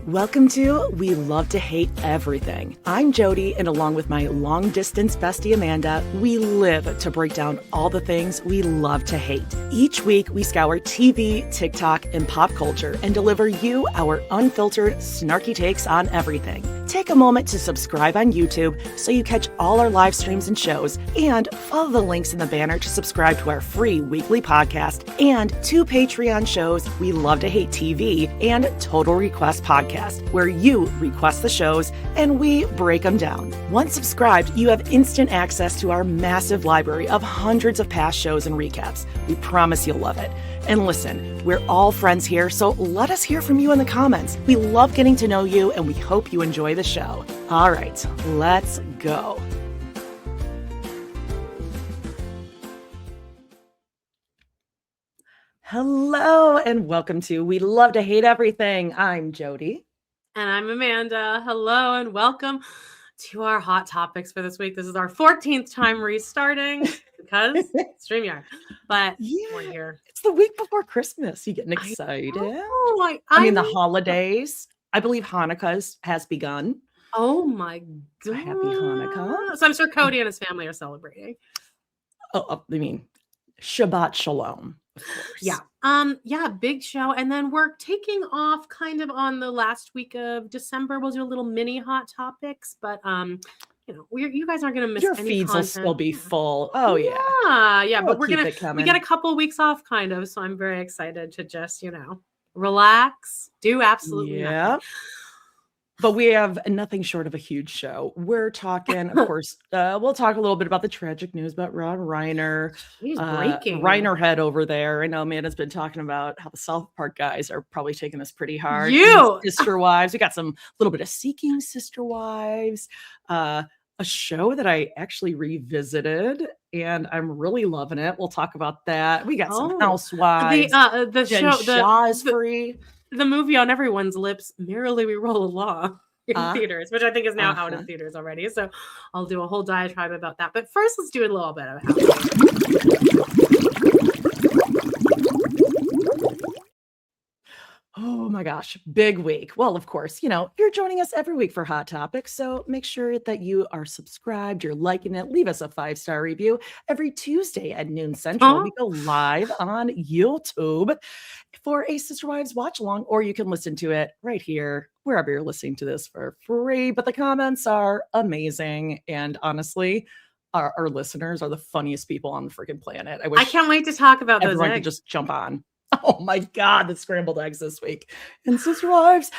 Welcome to We Love to Hate Everything. I'm Jody, and along with my long-distance bestie Amanda, we live to break down all the things we love to hate. Each week, we scour TV, TikTok, and pop culture and deliver you our unfiltered, snarky takes on everything. Take a moment to subscribe on YouTube so you catch all our live streams and shows, and follow the links in the banner to subscribe to our free weekly podcast and 2 Patreon shows, We Love to Hate TV and Total Request Podcast, where you request the shows and we break them down. Once subscribed, you have instant access to our massive library of hundreds of past shows and recaps. We promise you'll love it. And listen, we're all friends here, so let us hear from you in the comments. We love getting to know you, and we hope you enjoy the show. All right, let's go. Hello, and welcome to We Love to Hate Everything. I'm Jody. And I'm Amanda. Hello, and welcome to our hot topics for this week. This is our 14th time restarting because StreamYard. But we're here. It's the week before Christmas. You getting excited? I mean, the holidays. I believe Hanukkah has begun. Oh my God. Happy Hanukkah. So I'm sure Cody and his family are celebrating. I mean, Shabbat Shalom. Of course. Yeah, big show. And then we're taking off kind of on the last week of December. We'll do a little mini hot topics, but you guys aren't going to miss your any feeds content. Will still be full. Oh yeah. But we get a couple weeks off kind of, so I'm very excited to just, relax, do absolutely nothing. But we have nothing short of a huge show. We're talking, of course, we'll talk a little bit about the tragic news about Reiner. He's breaking. Reiner head over there. I know Amanda's been talking about how the South Park guys are probably taking this pretty hard. Sister Wives. We got some little bit of Seeking Sister Wives. A show that I actually revisited, and I'm really loving it. We'll talk about that. We got some Housewives. The show, Shah is free. The movie on everyone's lips, Merrily We Roll Along, in theaters, which I think is now out of theaters already. So I'll do a whole diatribe about that. But first, let's do a little bit of Oh my gosh, big week. Well, of course, you're joining us every week for Hot Topics, so make sure that you are subscribed, you're liking it, leave us a 5-star review. Every Tuesday at noon Central, we go live on YouTube for a Sister Wives watch along, or you can listen to it right here, wherever you're listening to this for free. But the comments are amazing, and honestly, our listeners are the funniest people on the freaking planet. I can't wait to talk about those eggs. Could just jump on. Oh my God, the scrambled eggs this week. And Sister Wives,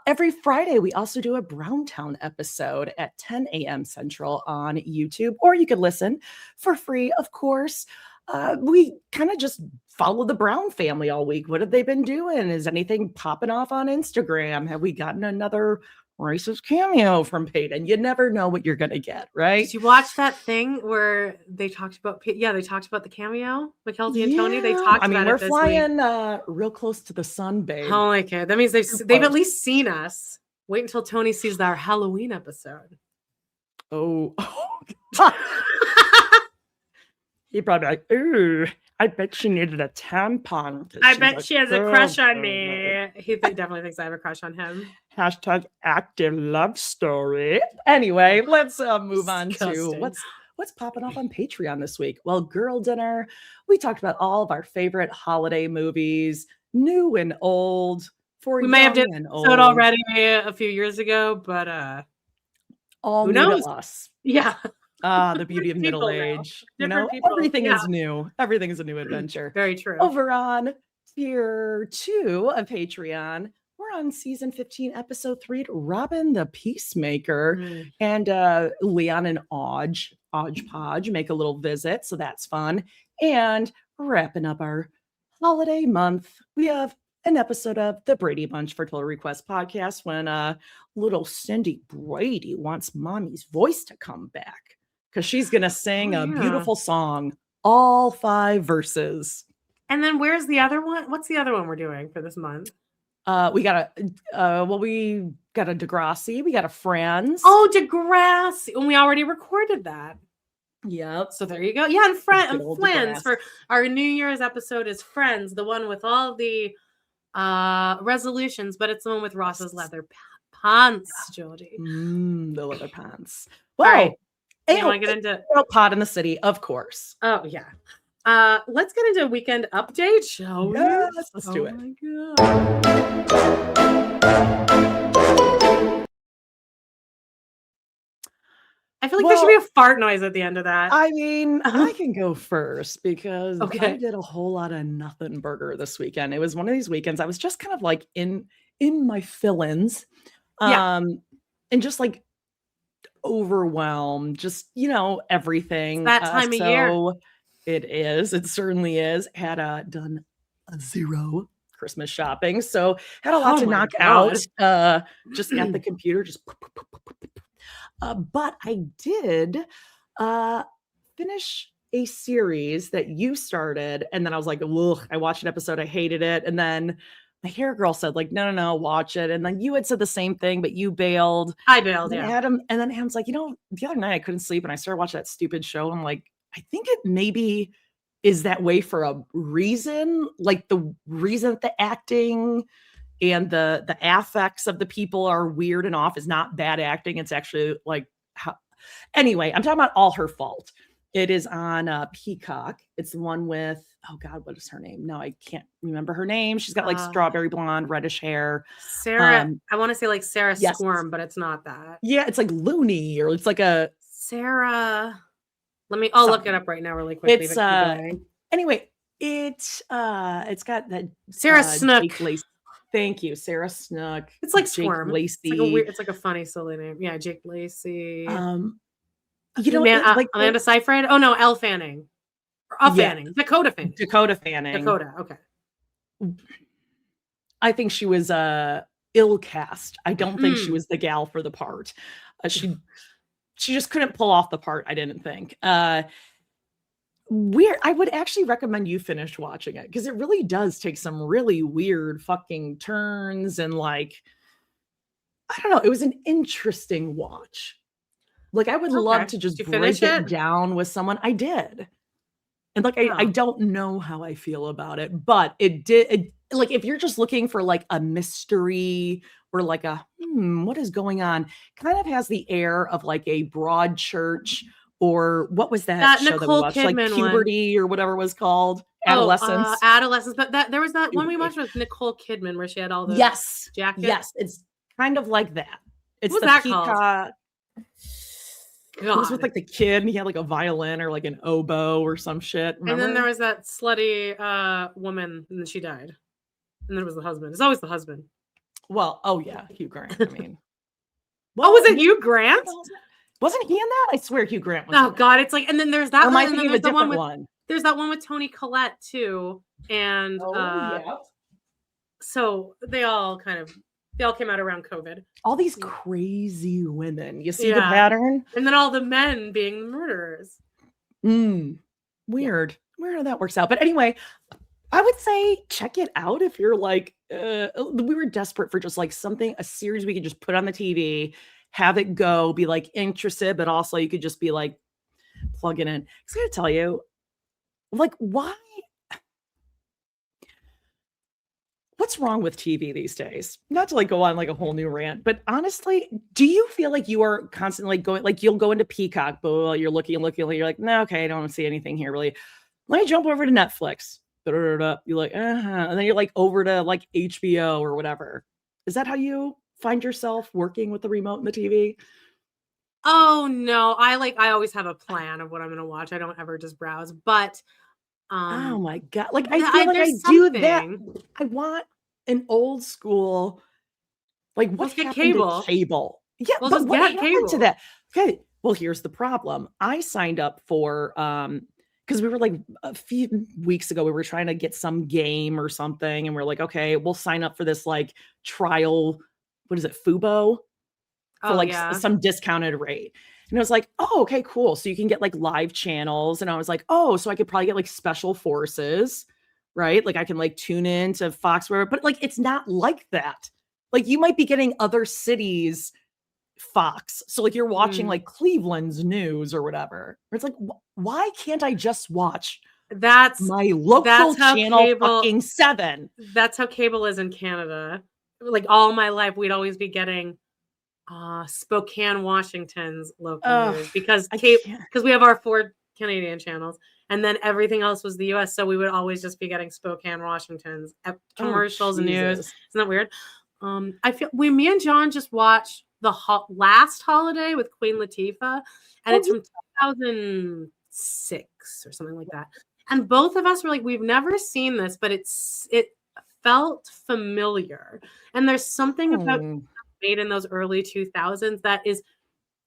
every Friday, we also do a Browntown episode at 10 a.m. Central on YouTube, or you could listen for free, of course. We kind of just follow the Brown family all week. What have they been doing? Is anything popping off on Instagram? Have we gotten another racist cameo from Peyton? You never know what you're going to get, right? Did you watch that thing where they talked about, the cameo, Mackenzie and Tony? They talked about it. We're flying real close to the sun, babe. Oh, okay. That means they've at least seen us. Wait until Tony sees our Halloween episode. Oh. He'd probably be like, ooh, I bet she needed a tampon. I bet she has a crush on me. He definitely thinks I have a crush on him. # active love story. Anyway, let's move on to what's popping off on Patreon this week. Well, Girl Dinner. We talked about all of our favorite holiday movies, new and old. We may have done it already a few years ago, but all who new knows? To us. Yeah. The beauty of middle age. Everything is new. Everything is a new adventure. Very true. Over on Tier 2 of Patreon, we're on season 15, episode 3, Robyn the Peacemaker. And Leon and Podge make a little visit, so that's fun. And wrapping up our holiday month, we have an episode of the Brady Bunch for Total Request podcast when little Cindy Brady wants mommy's voice to come back because she's going to sing a beautiful song, all 5 verses. And then where's the other one? What's the other one we're doing for this month? We got a Degrassi. We got a Friends. Oh, Degrassi. And we already recorded that. Yep. So there you go. Yeah, and Friends for our New Year's episode is Friends, the one with all the Resolutions, but it's the one with Ross's leather pants, Jody. The leather pants. Well, all right. You want to get into Pod in the City, of course. Oh yeah. Let's get into a weekend update, shall we? Yes, let's do it. My God. I feel like there should be a fart noise at the end of that. I mean, I can go first because Okay. I did a whole lot of nothing burger this weekend. It was one of these weekends I was just kind of like in my fill-ins. And just like overwhelmed, just everything. It's that time of year. It is. It certainly is. Had done a zero Christmas shopping, so had a lot to knock out. Just at the computer, just. But I did finish a series that you started, and then I was like, ugh, I watched an episode, I hated it, and then my hair girl said, like, no, watch it. And then you had said the same thing, but you bailed. I bailed, and then Adam's like, the other night I couldn't sleep and I started watching that stupid show. I'm like, I think it maybe is that way for a reason. Like the reason that the acting and the affects of the people are weird and off is not bad acting. It's actually like anyway, I'm talking about All Her Fault. It is on Peacock. It's the one with, oh God, what is her name? No, I can't remember her name. She's got like strawberry blonde, reddish hair. Sarah, I want to say like Sarah Squirm, but it's not that. Yeah, it's like Looney, or it's like a Sarah. I'll look it up right now really quickly. It's anyway, it's got that Sarah Snook. Thank you, Sarah Snook. It's like Squirm. Lacey. It's like a funny, silly name. Yeah, Jake Lacey. Like Amanda Seyfried. Oh no, Elle Fanning. Fanning. Dakota Fanning. Dakota. Okay. I think she was ill cast. I don't think she was the gal for the part. She just couldn't pull off the part. I didn't think. Weird. I would actually recommend you finish watching it because it really does take some really weird fucking turns and like, I don't know. It was an interesting watch. Like I would love to just break it down with someone. I did. And like, I don't know how I feel about it, but it did. Like, if you're just looking for like a mystery or like a, what is going on? Kind of has the air of like a Broadchurch or what was that show Nicole that we watched? Kidman like Puberty or whatever it was called. Adolescence. Adolescence. But there was that one we watched with Nicole Kidman where she had all the jackets. Yes. It's kind of like that. It's What's that called? It was with like the kid and he had like a violin or like an oboe or some shit. Remember? And then there was that slutty woman and then she died. And then it was the husband. It's always the husband. Well, oh yeah, Hugh Grant. I mean, was it Hugh Grant? Wasn't he in that? I swear Hugh Grant was. Oh God, it's like, and then there's that one. Am I thinking of a different one? There's that one with Toni Collette too. And so they all came out around COVID. All these crazy women. You see the pattern? And then all the men being the murderers. Weird. Weird how that works out. But anyway, I would say check it out if you're like, we were desperate for just like a series we could just put on the TV, have it go, be like interested, but also you could just be like, plug it in. I gotta tell you, like, why? What's wrong with TV these days? Not to like go on like a whole new rant, but honestly, do you feel like you are constantly going, like you'll go into Peacock, but you're looking, you're like, no, okay, I don't see anything here really. Let me jump over to Netflix. You're like, and then you're like over to like HBO or whatever. Is that how you find yourself working with the remote and the TV? Oh no, I always have a plan of what I'm gonna watch. I don't ever just browse, but oh my God. Like I feel like I do that. I want an old school, like what happened to cable? Yeah, but what happened to that? Okay, well, here's the problem. I signed up for because we were like a few weeks ago, we were trying to get some game or something, and we're like, okay, we'll sign up for this like trial. What is it, Fubo? For some discounted rate. And I was like, oh, okay, cool. So you can get like live channels. And I was like, oh, so I could probably get like special forces, right? Like I can like tune in to Fox, wherever, but like, it's not like that. Like you might be getting other cities Fox. So like you're watching like Cleveland's news or whatever. It's like, why can't I just watch That's my local channel fucking 7. That's how cable is in Canada. Like all my life, we'd always be getting Spokane, Washington's local news because we have our 4 Canadian channels, and then everything else was the U.S. So we would always just be getting Spokane, Washington's commercials and news. Isn't that weird? I feel me and John just watched the last holiday with Queen Latifah, and it's from 2006 or something like that. And both of us were like, we've never seen this, but it felt familiar. And there's something about made in those early 2000s that is,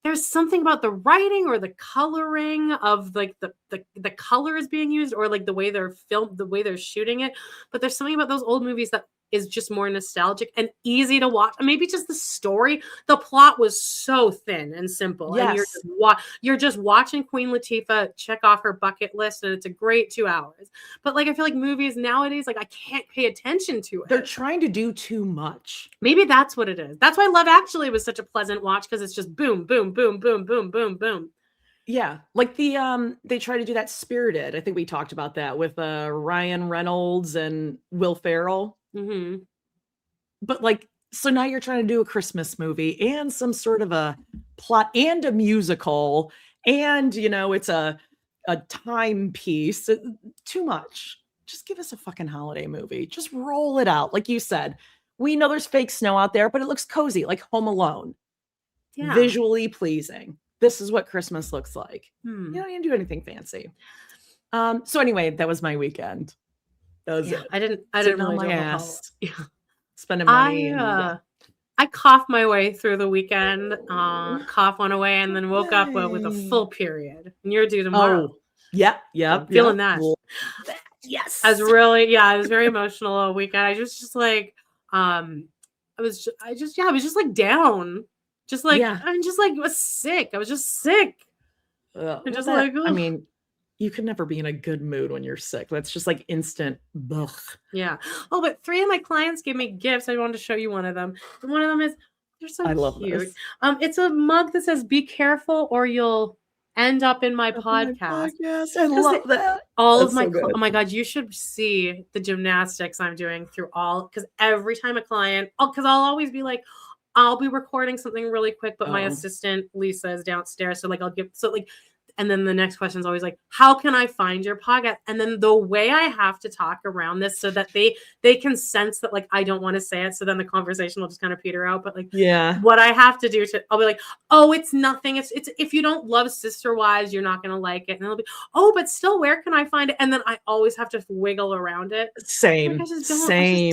there's something about the writing or the coloring of like the colors being used, or like the way they're filmed, the way they're shooting it. But there's something about those old movies that is just more nostalgic and easy to watch. Maybe just the story. The plot was so thin and simple. Yes. And you're just watching Queen Latifah check off her bucket list, and it's a great 2 hours. But like, I feel like movies nowadays, like I can't pay attention to it. They're trying to do too much. Maybe that's what it is. That's why Love Actually was such a pleasant watch, because it's just boom, boom, boom, boom, boom, boom, boom. Yeah, like they try to do that Spirited. I think we talked about that with Ryan Reynolds and Will Ferrell. Mm-hmm. But like, so now you're trying to do a Christmas movie and some sort of a plot and a musical, and it's a timepiece. Too much. Just give us a fucking holiday movie. Just roll it out. Like you said, we know there's fake snow out there, but it looks cozy, like Home Alone. Yeah. Visually pleasing. This is what Christmas looks like. You don't even do anything fancy. So anyway, that was my weekend. That was it. I didn't really my ass. Yeah. Spending money. I coughed my way through the weekend. Cough went away, and then woke up with a full period. And you're due tomorrow. Oh, yeah. I'm feeling that. Yes. I was very emotional all weekend. I was just like, I was just like down. Just like, I'm just like, was sick. I was just sick. I mean, you can never be in a good mood when you're sick. That's just like instant. Ugh. Yeah. Oh, but 3 of my clients gave me gifts. I wanted to show you one of them. And one of them is, they're so cute. I love this. It's a mug that says, "Be careful or you'll end up in my podcast." I love that. Oh my God, you should see the gymnastics I'm doing through because every time a client, because I'll always be like, I'll be recording something really quick, but my assistant Lisa is downstairs. So like, and then the next question is always like, how can I find your podcast? And then the way I have to talk around this so that they can sense that like, I don't want to say it. So then the conversation will just kind of peter out. But like, what I have to do I'll be like, oh, it's nothing. It's if you don't love Sister Wives, you're not going to like it. And they'll be, oh, but still, where can I find it? And then I always have to wiggle around it. Same. Like, I just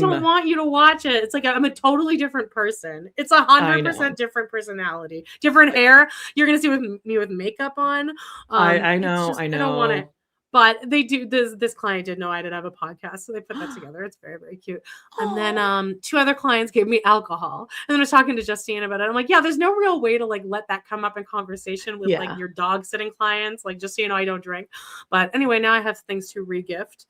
don't want you to watch it. It's like, I'm a totally different person. It's 100% different personality, different hair. You're going to see me with makeup on. I know. I don't want it, but they do. This client did know I did have a podcast, so they put that together. It's very, very cute. And then 2 other clients gave me alcohol, and then I was talking to Justine about it. I'm like, yeah, there's no real way to like let that come up in conversation with like your dog sitting clients. Like, just so you know, I don't drink. But anyway, now I have things to regift.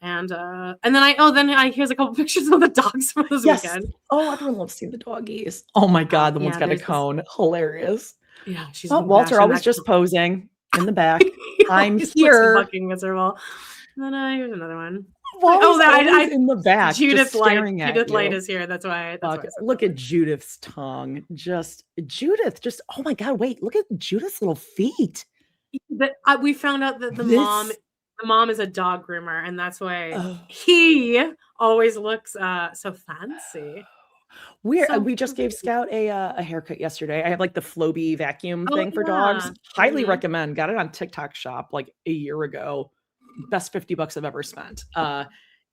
And then here's a couple pictures of the dogs from this weekend. Oh, everyone loves seeing the doggies. Oh my God, the one's got a cone. Hilarious. Yeah, she's Walter always just posing in the back. I'm here. Fucking miserable. And then here's another one. I in the back. Judith Light is here. That's why. Look at Judith's tongue. Judith. Oh my God! Wait, look at Judith's little feet. We found out that the mom is a dog groomer, and that's why he always looks so fancy. We just gave Scout a haircut yesterday. I have like the Floby vacuum thing for dogs. Highly recommend. Got it on TikTok Shop like a year ago. Best $50 I've ever spent.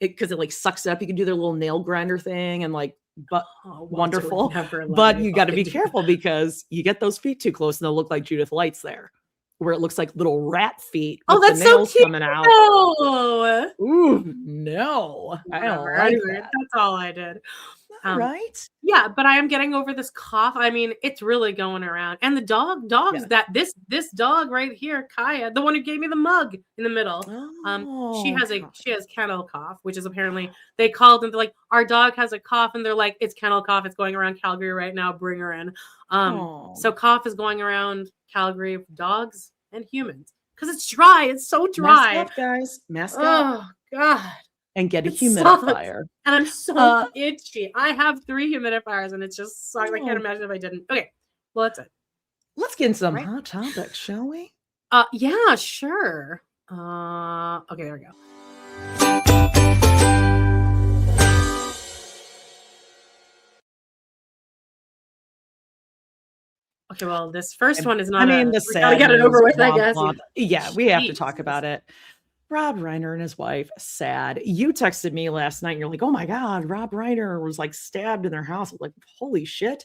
Because it like sucks it up. You can do their little nail grinder thing and like, but wonderful. But you got to be careful because you get those feet too close and they'll look like Judith Light's there, where it looks like little rat feet. Oh, that's the nails so cute. Coming out. No. Ooh, no. I don't like that. That's all I did. Right? Yeah, but I am getting over this cough. I mean, it's really going around. And the dogs that this dog right here, Kaya, the one who gave me the mug in the middle. She has kennel cough, which is apparently they called and they're like, our dog has a cough, and they're like, it's kennel cough. It's going around Calgary right now. Bring her in. So cough is going around Calgary, dogs and humans. because it's dry. It's so dry. Mask up, guys. Mask up. Oh God. And get a It humidifier. sucks. And I'm so itchy. I have 3 humidifiers and it just sucks. I can't imagine if I didn't. Okay. Well, that's it. Let's get into some hot topics, shall we? Yeah, sure. Okay, there we go. Okay, well, this first one is not. I mean, we gotta get it over with, I guess. Yeah, we have to talk about it. Rob Reiner and his wife, sad. You texted me last night and you're like, oh my God, Rob Reiner was like stabbed in their house. I was like, holy shit.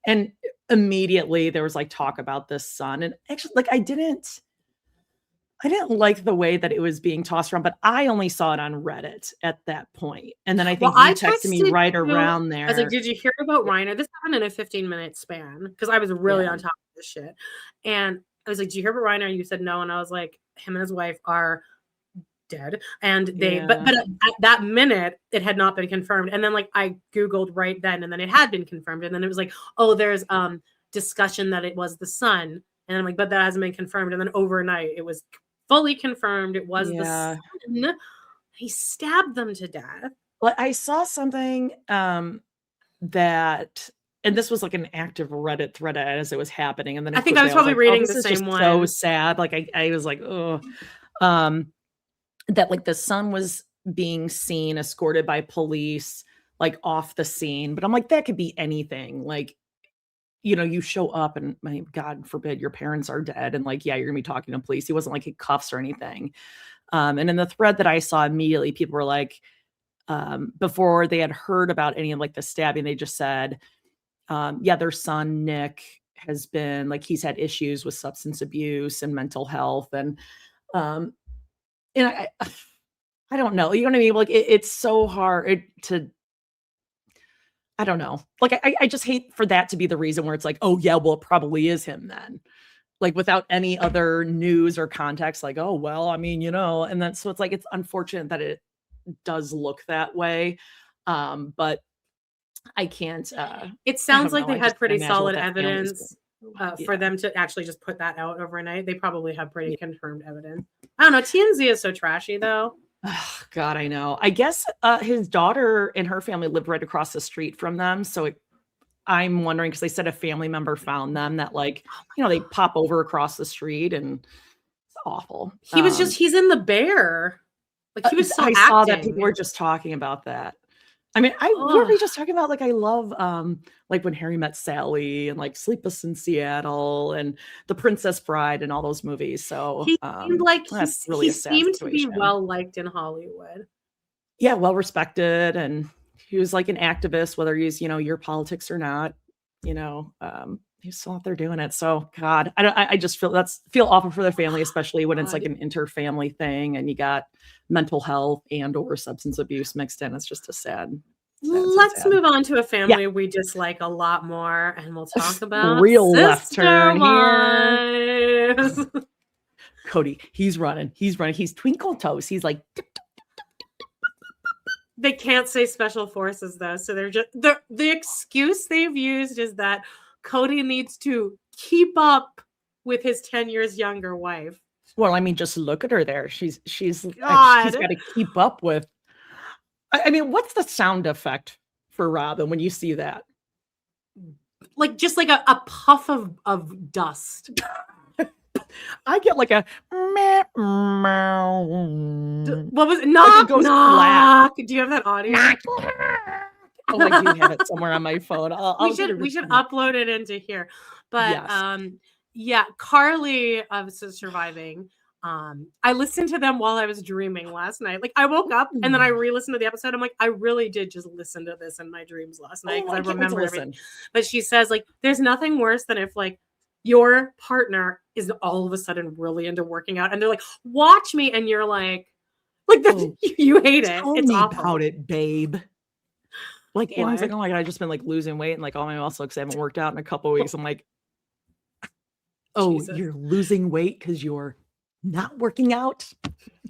And immediately there was like talk about this son. And actually, like I didn't like the way that it was being tossed around, but I only saw it on Reddit at that point. And then I think you texted me right around there. I was like, did you hear about Reiner? This happened in a 15-minute span because I was really on top of this shit. And I was like, do you hear about Reiner? You said no. And I was like, him and his wife are dead. And they, but at that minute, it had not been confirmed. And then like I Googled right then, and then it had been confirmed. And then it was like, oh, there's discussion that it was the son. And I'm like, but that hasn't been confirmed. And then overnight, it was fully confirmed it was the son. He stabbed them to death. Well, I saw something that, and this was like an active Reddit thread as it was happening. And then I think I was probably reading the same one. So sad. Like I was like, oh, that like the son was being seen escorted by police, like off the scene. But I'm like, that could be anything. Like, you know, you show up and my God forbid your parents are dead. And like, yeah, you're gonna be talking to police. He wasn't like in cuffs or anything. And in the thread that I saw immediately, people were like, before they had heard about any of like the stabbing, they just said, yeah, their son, Nick, has been like, he's had issues with substance abuse and mental health. And I don't know, you know what I mean? Like it's so hard to, I don't know. Like, I just hate for that to be the reason where it's like, oh yeah, well, it probably is him then. Like without any other news or context, like, oh, well, I mean, you know, and then, so it's like, it's unfortunate that it does look that way. But I can't, it sounds like they had pretty solid evidence for them to actually just put that out overnight. They probably have pretty confirmed evidence. I don't know. TMZ is so trashy though. Oh, God, I know. I guess his daughter and her family lived right across the street from them. So I'm wondering, because they said a family member found them, that like, you know, they pop over across the street and it's awful. He was just, he's in the Bear. Like he was so I saw that people were just talking about that. I mean, were we just talking about, like, I love, like When Harry Met Sally and like Sleepless in Seattle and The Princess Bride and all those movies. So he seemed like he seemed to be well liked in Hollywood. Yeah, well respected, and he was like an activist, whether he's, you know, your politics or not. You know, he's still out there doing it. So God, I just feel awful for their family, especially when it's like an inter-family thing and you got mental health and or substance abuse mixed in. It's just a sad. Let's move on to a family we dislike a lot more, and we'll talk about real left turn here. Cody, he's running. He's twinkle toes. He's like. They can't say special forces though, so they're just the excuse they've used is that Cody needs to keep up with his 10 years younger wife. Well, I mean, just look at her there. She's got to keep up with. I mean, what's the sound effect for Robyn when you see that? Like just like a puff of dust. I get like a what was it? Knock, like knock. Do you have that audio? Oh, I do have it somewhere on my phone. We should upload it into here. But yes. Carly of Surviving. I listened to them while I was dreaming last night. Like I woke up and then I re-listened to the episode. I'm like, I really did just listen to this in my dreams last night because I remember everything. But she says like, there's nothing worse than if like your partner is all of a sudden really into working out and they're like, watch me, and you're like you hate it. Tell me about it, babe. Like Anna's like, oh my God, I've just been like losing weight and like all my muscle because I haven't worked out in a couple of weeks. I'm like, oh, Jesus. You're losing weight because you're not working out.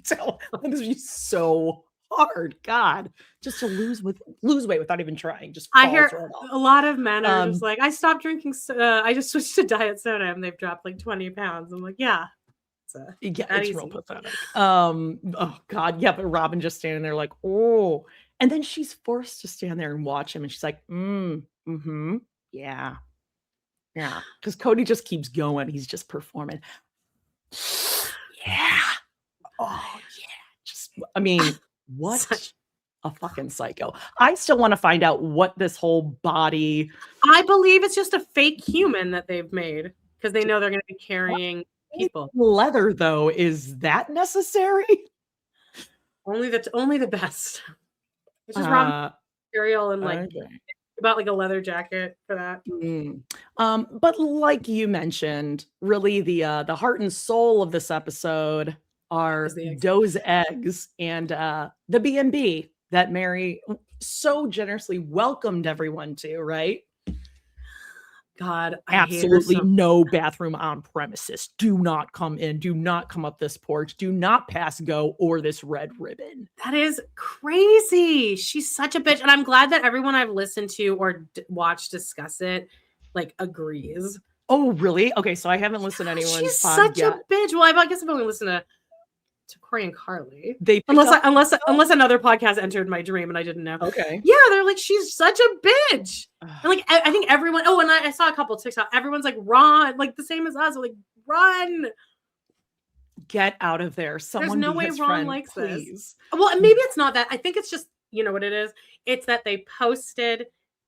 So that must be so hard. God, just to lose weight without even trying. Just I hear a lot of men are just like, I stopped drinking. I just switched to diet soda and they've dropped like 20 pounds. I'm like, yeah, It's real pathetic. Oh God, yeah, but Robyn just standing there like, oh, and then she's forced to stand there and watch him, and she's like, yeah, because Cody just keeps going. He's just performing. Yeah. Oh yeah. Just, I mean, what a fucking psycho. I still want to find out what this whole body. I believe it's just a fake human that they've made because they know they're going to be carrying people. Leather, though, is that necessary? Only the best. It's just raw material and like about like a leather jacket for that. But like you mentioned, really the heart and soul of this episode are those eggs and the B&B that Mary so generously welcomed everyone to, right? God, absolutely no bathroom on premises. Do not come in. Do not come up this porch. Do not pass go or this red ribbon. That is crazy. She's such a bitch. And I'm glad that everyone I've listened to or watched discuss it, like, agrees. Oh, really? Okay, so I haven't listened to anyone's She's such a bitch. Well, I guess I've only listened to Corey and Carly. Unless another podcast entered my dream and I didn't know. Okay. Yeah, they're like, she's such a bitch. And like, I think everyone. Oh, and I saw a couple TikTok. Everyone's like, run, like the same as us. Like, run, get out of there. Someone. There's no way Ron friend, likes please. This. Well, maybe it's not that. I think it's just, you know what it is. It's that they posted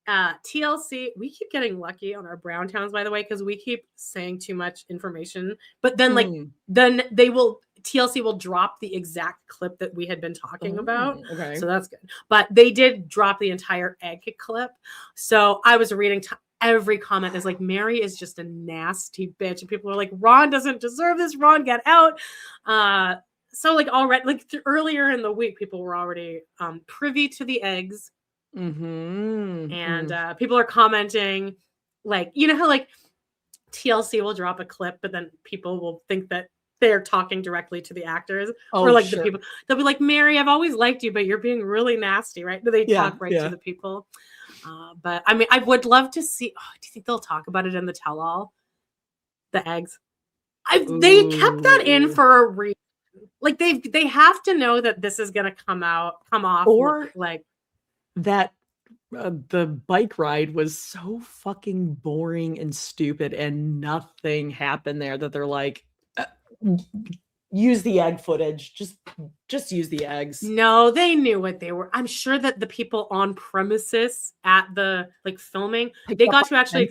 TLC. We keep getting lucky on our Brown Towns, by the way, because we keep saying too much information. But then, then TLC will drop the exact clip that we had been talking about. Okay. So that's good. But they did drop the entire egg clip. So I was reading every comment is like, Mary is just a nasty bitch. And people are like, Ron doesn't deserve this. Ron, get out. So like already, like earlier in the week, people were already privy to the eggs. And people are commenting like, you know how like TLC will drop a clip, but then people will think that they're talking directly to the actors or like the people. They'll be like, Mary, I've always liked you, but you're being really nasty, right? Do they talk right to the people? But I mean, I would love to see. Oh, do you think they'll talk about it in the tell-all? The eggs. They kept that in for a reason. Like they have to know that this is gonna come off, or like that. The bike ride was so fucking boring and stupid, and nothing happened there. That they're like, use the egg footage. Just use the eggs. No, they knew what they were. I'm sure that the people on premises at the like filming, they got to actually.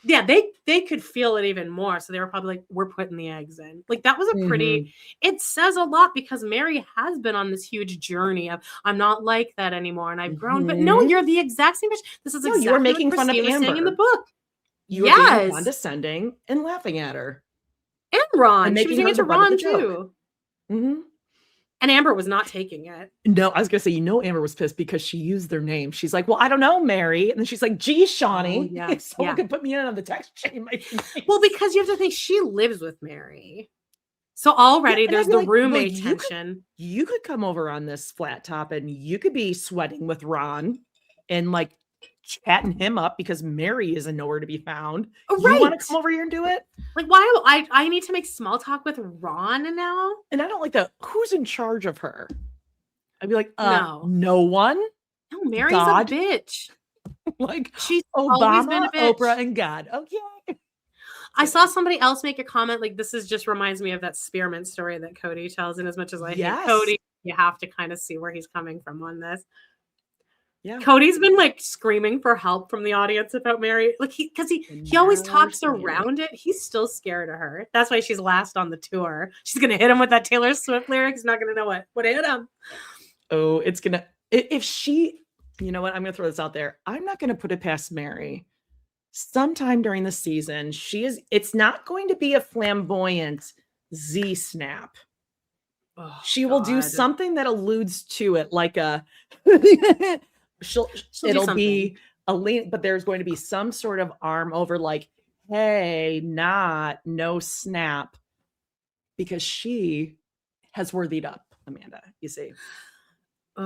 Yeah, they could feel it even more. So they were probably like, we're putting the eggs in. Like that was a pretty, it says a lot because Mary has been on this huge journey of, I'm not like that anymore and I've grown. But no, you're the exact same bitch. This is exactly you were making fun of Amber in the book. You were being condescending and laughing at her. And Ron. She was doing it to Ron too. And Amber was not taking it. No, I was going to say, Amber was pissed because she used their name. She's like, well, I don't know, Mary. And then she's like, gee, Shawnee. If someone could put me in on the text chain. Well, because you have to think she lives with Mary. So already there's the roommate tension. You could come over on this flat top and you could be sweating with Ron and like chatting him up because Mary isn't nowhere to be found. Right. You want to come over here and do it? Like, why I need to make small talk with Ron now? And I don't like who's in charge of her? I'd be like, no one. No, Mary's a bitch. Like she's Obama, always been a bitch. Oprah, and God. Okay. I saw somebody else make a comment like, this just reminds me of that spearmint story that Cody tells. And as much as I hate Cody, you have to kind of see where he's coming from on this. Yeah, Cody's been like screaming for help from the audience about Mary. Like he always talks around it. He's still scared of her. That's why she's last on the tour. She's gonna hit him with that Taylor Swift lyric. He's not gonna know what hit him. Oh, it's gonna if she. You know what? I'm gonna throw this out there. I'm not gonna put it past Mary. Sometime during the season, it's not going to be a flamboyant Z snap. Oh, she will do something that alludes to it, like a. It'll be a lean, but there's going to be some sort of arm over, like, hey, no snap, because she has worthied up Amanda. You see, she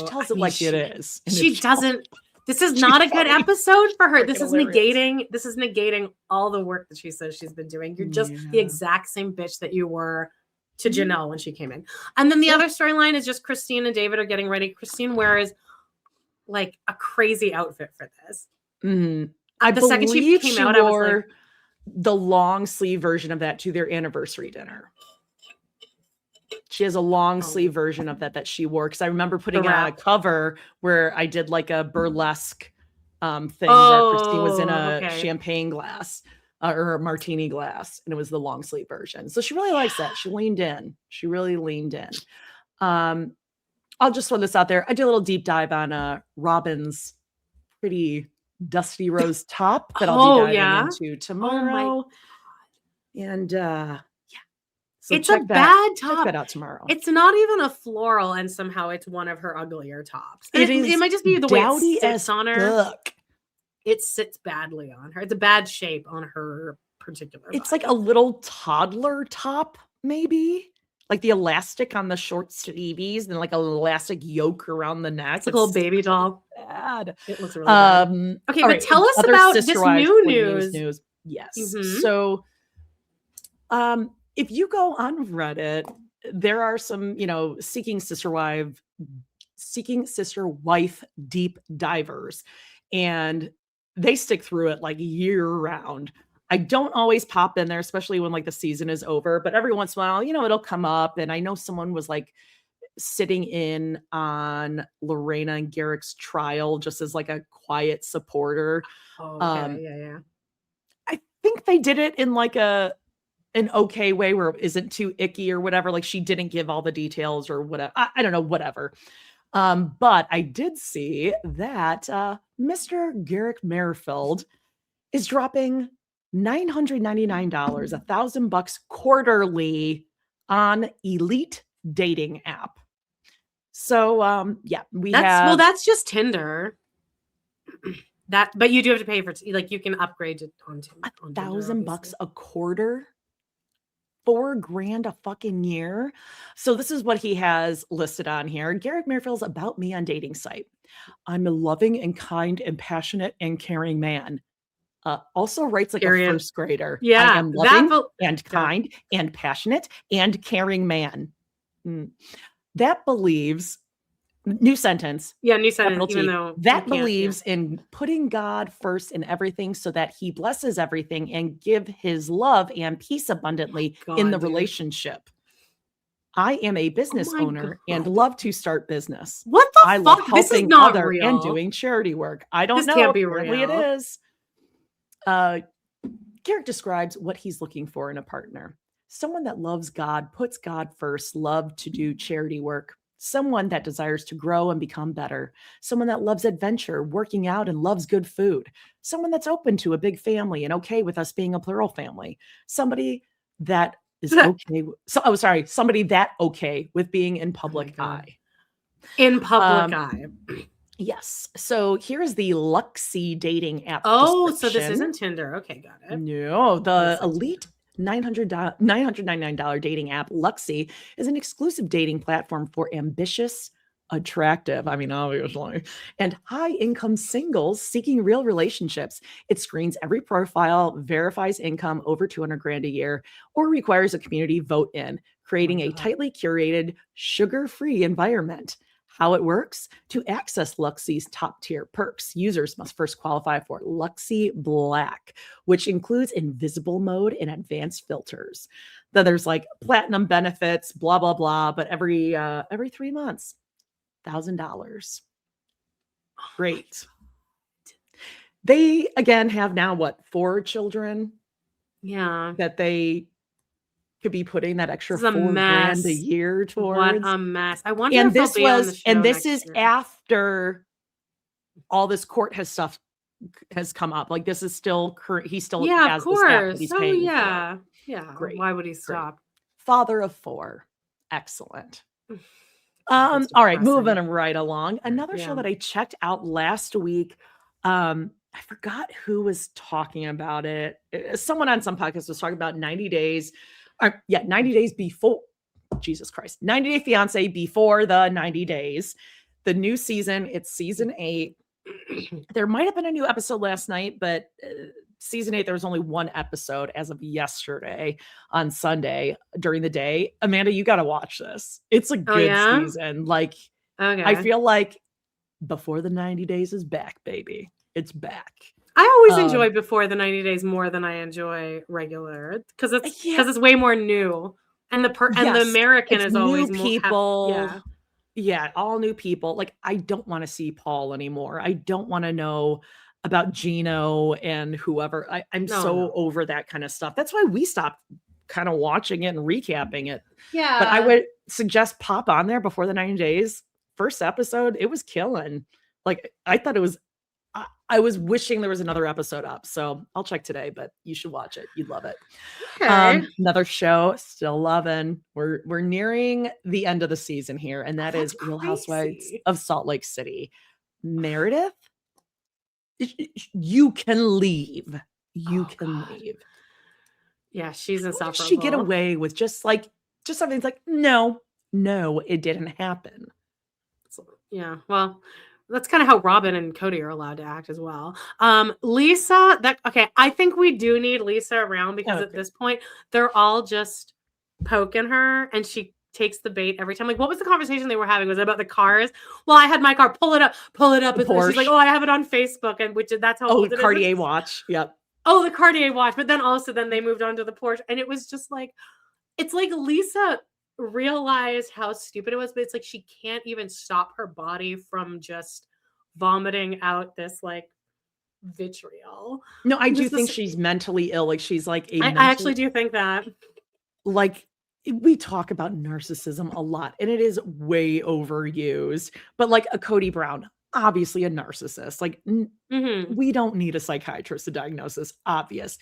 tells it like it is. She doesn't. This is not a good episode for her. This is hilarious. negating all the work that she says she's been doing. You're just the exact same bitch that you were to Jenelle when she came in. And then the other storyline is just Christine and David are getting ready. Christine wears like a crazy outfit for this. The second she came out, I was like, the long sleeve version of that to their anniversary dinner. She has a long sleeve version of that she wore, because I remember putting it on a cover where I did like a burlesque thing where Christine was in a champagne glass or a martini glass, and it was the long sleeve version. So she really likes that. She leaned in. She really leaned in. I'll just throw this out there. I did a little deep dive on Robyn's pretty dusty rose top that I'll be diving into tomorrow. And so it's a bad top. Check that out tomorrow. It's not even a floral, and somehow it's one of her uglier tops. It might just be the way it sits on her. It sits badly on her. It's a bad shape on her particular body. It's like a little toddler top, maybe. Like the elastic on the short sleeves and like an elastic yoke around the neck. It's like a little baby doll. Bad. It looks really bad. Okay, but tell us about this new news. Yes. So if you go on Reddit, there are some, seeking sister wife deep divers, and they stick through it like year round. I don't always pop in there, especially when like the season is over, but every once in a while, it'll come up. And I know someone was like sitting in on Lorena and Garrick's trial just as like a quiet supporter. I think they did it in like an okay way where it isn't too icky or whatever. Like she didn't give all the details or whatever. I don't know, whatever. But I did see that Mr. Garrick Merrfield is dropping $999, $1,000 quarterly on Elite dating app. So that's just Tinder. But you do have to pay for like you can upgrade it on Tinder. $1,000 a quarter. $4,000 a fucking year. So this is what he has listed on here. Garrick Merrfield's about me on dating site. I'm a loving and kind and passionate and caring man. Also writes like a first grader. Yeah, I am loving and kind and passionate and caring man. That believes, new sentence. Yeah, new sentence. Even though that believes in putting God first in everything so that he blesses everything and give his love and peace abundantly in the relationship. I am a business owner and love to start business. What the I fuck? love helping this is not others real. and doing charity work. I don't know. This can't be Apparently real. It is. Garrick describes what he's looking for in a partner. Someone that loves God, puts God first, love to do charity work. Someone that desires to grow and become better. Someone that loves adventure, working out, and loves good food. Someone that's open to a big family and okay with us being a plural family. Somebody that is okay. Somebody that okay with being in public eye. In public eye. Yes. So here's the Luxy dating app. Oh, so this isn't Tinder. Okay, got it. No, the Elite $999 dating app Luxy is an exclusive dating platform for ambitious, attractive, obviously, and high-income singles seeking real relationships. It screens every profile, verifies income over $200,000 a year, or requires a community vote in, creating a tightly curated, sugar-free environment. How it works? To access Luxy's top-tier perks, users must first qualify for Luxy Black, which includes invisible mode and advanced filters. Then there's like platinum benefits, blah, blah, blah, but every 3 months, $1,000. Great. They, again, have now, 4 children? Yeah. That they could be putting that extra $4,000 a year towards. What a mess! I wonder if they'll be on the show and this is year. After all this court has come up. Like this is still current. He still has this app that he's paying for. Yeah. Great. Why would he stop? Great. Father of 4, excellent. All right, moving right along. Another show that I checked out last week. I forgot who was talking about it. Someone on some podcast was talking about 90 days. 90 days before, Jesus Christ, 90 Day Fiance before the 90 days. The new season, it's season 8. There might have been a new episode last night, but season 8, there was only one episode as of yesterday on Sunday during the day. Amanda, you got to watch this. It's a good season. Like, I feel like Before the 90 Days is back, baby. It's back. I always enjoy Before the 90 Days more than I enjoy regular because it's way more new, and the American is always new people. Yeah, all new people. Like, I don't want to see Paul anymore. I don't want to know about Gino and whoever. I'm so over that kind of stuff. That's why we stopped kind of watching it and recapping it. Yeah. But I would suggest pop on there Before the 90 Days. First episode, it was killing. Like, I thought it was, I was wishing there was another episode up. So I'll check today, but you should watch it. You'd love it. Okay. Another show, still loving. We're nearing the end of the season here, and that is Real Housewives of Salt Lake City. Meredith, you can leave. You can leave. Yeah, she's insufferable. How did she get away with just something like, no, it didn't happen. Yeah, well, that's kind of how Robyn and Cody are allowed to act as well. Lisa, I think we do need Lisa around because at this point they're all just poking her, and she takes the bait every time. Like, what was the conversation they were having? Was it about the cars? Well, I had my car. Pull it up. She's like, oh, I have it on Facebook, and that's how. The Cartier watch. Yep. Oh, the Cartier watch. But then also they moved on to the Porsche, and it was just like, it's like Lisa realized how stupid it was, but it's like she can't even stop her body from just vomiting out this like vitriol. No, I do think she's mentally ill. Like, she's like I actually do think that. Like, we talk about narcissism a lot, and it is way overused. But like a Cody Brown, obviously a narcissist. Like, we don't need a psychiatrist to diagnose this. Obvious.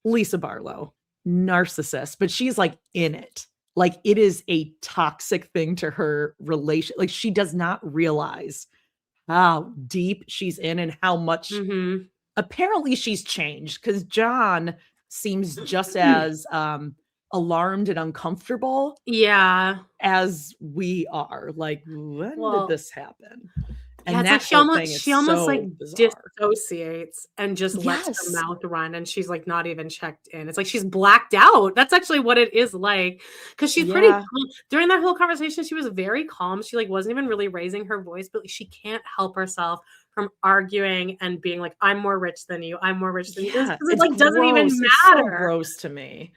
Lisa Barlow, narcissist, but she's like in it. Like, it is a toxic thing to her relation. Like, she does not realize how deep she's in and how much apparently she's changed, because John seems just as alarmed and uncomfortable as we are. Like, when did this happen? And it's like she almost like dissociates and just lets her mouth run, and she's like not even checked in. It's like she's blacked out. That's actually what it is like, because she's pretty calm. During that whole conversation, she was very calm. She like wasn't even really raising her voice, but she can't help herself from arguing and being like, I'm more rich than you. I'm more rich than you. Because it like doesn't even matter. It's so gross to me.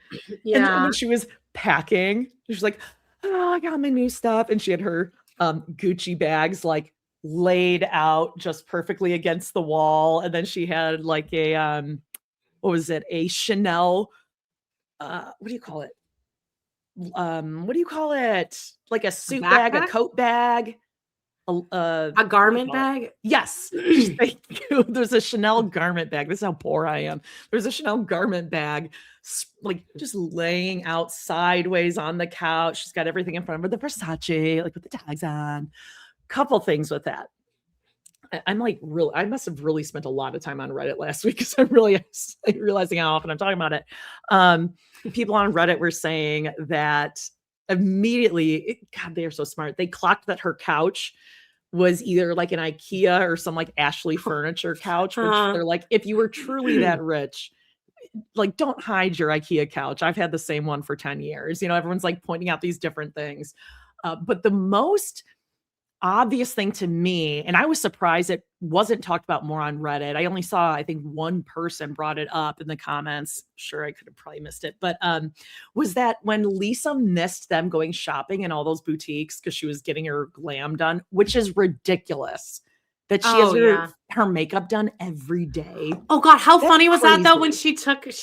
And when she was packing, she was like, oh, I got my new stuff. And she had her Gucci bags like laid out just perfectly against the wall, and then she had like a a Chanel what do you call it, like a suit bag, a coat bag, a garment bag. Yes. Thank you. There's a Chanel garment bag. This is how poor I am. There's a Chanel garment bag like just laying out sideways on the couch. She's got everything in front of her, the Versace, like with the tags on. Couple things with that. I'm like, really, I must have really spent a lot of time on Reddit last week, because I'm really realizing how often I'm talking about it. People on Reddit were saying that immediately, God, they are so smart. They clocked that her couch was either like an IKEA or some like Ashley furniture couch, which they're like, if you were truly that rich, like, don't hide your IKEA couch. I've had the same one for 10 years. You know, everyone's like pointing out these different things. But the most obvious thing to me, and I was surprised it wasn't talked about more on Reddit. I only saw, I think, one person brought it up in the comments. Sure, I could have probably missed it, but was that when Lisa missed them going shopping in all those boutiques because she was getting her glam done, which is ridiculous. That she has her makeup done every day. Oh God, how funny was that though, when she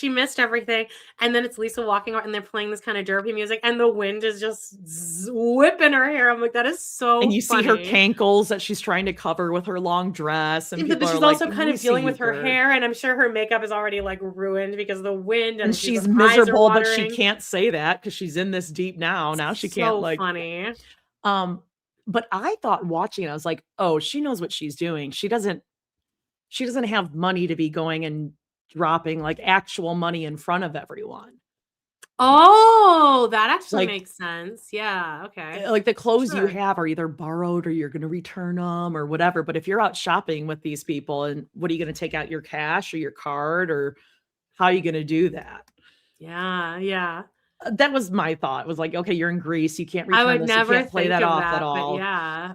missed everything, and then it's Lisa walking around and they're playing this kind of derpy music and the wind is just whipping her hair. I'm like, that is so And you see her cankles that she's trying to cover with her long dress. And but she's also kind of dealing with her hair, and I'm sure her makeup is already like ruined because of the wind. And she's miserable, but she can't say that because she's in this deep now. Now she can't like funny. But I thought watching it, I was like, oh, she knows what she's doing. She doesn't have money to be going and dropping like actual money in front of everyone. Oh, that actually Like, makes sense. Yeah. Okay. like the clothes you Sure. have are either borrowed or you're going to return them or whatever. But if you're out shopping with these people, and what are you going to take out your cash or your card, or how are you going to do that? Yeah. Yeah. That was my thought. It was like, okay, you're in Greece. You can't I return would this. You never can't play think that of off at that, but all. yeah,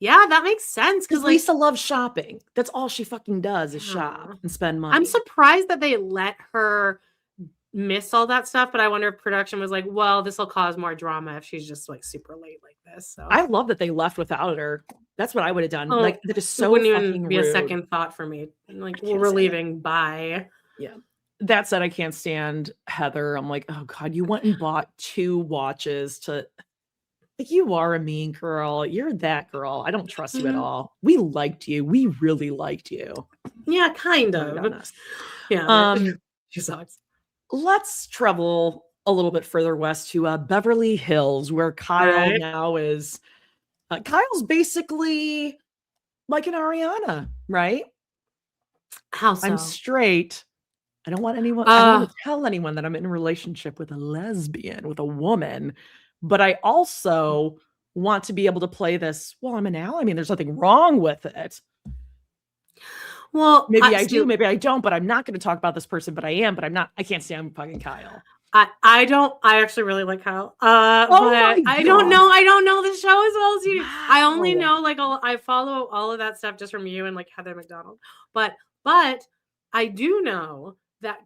yeah, that makes sense Because because like Lisa loves shopping. That's all she fucking does is shop yeah. and spend I'm money. surprised that they let her miss all that stuff, but I wonder if production was like, well, this will cause more drama if she's just like super late like this. So I love that they left without her. That's what I would have done. oh, Like, that is it so wouldn't even fucking be a rude. second thought for me. Like, well, can't we're stand it. leaving. Bye. Yeah. That said, I can't stand Heather. I'm like, oh God, you went and bought 2 watches to, like, you are a mean girl. You're that girl. I don't trust you at all. We liked you. We really liked you. Yeah, kind Never done of. this. Yeah, she sucks. Let's travel a little bit further west to Beverly Hills, where Kail Right. now is. Kyle's basically like an Ariana, right? How so? I'm straight. I don't want to tell anyone that I'm in a relationship with a lesbian, with a woman, but I also want to be able to play this. Well, I'm an ally. I mean, there's nothing wrong with it. Well, Maybe I do, maybe I don't, but I'm not going to talk about this person, but I am, but I'm not. I can't stand fucking Kail. I don't. I actually really like Kail. But I don't know. I don't know the show as well as you. Wow. I only know like I follow all of that stuff just from you and like Heather McDonald. But I do know that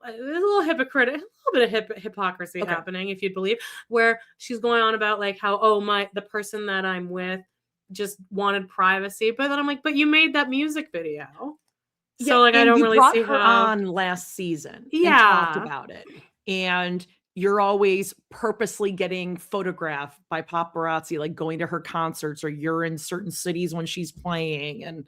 there's a little bit of hypocrisy happening, if you'd believe, where she's going on about like how the person that I'm with just wanted privacy, but then I'm like, but you made that music video. So like I don't really see her on last season and talked about it. And you're always purposely getting photographed by paparazzi, like going to her concerts, or you're in certain cities when she's playing.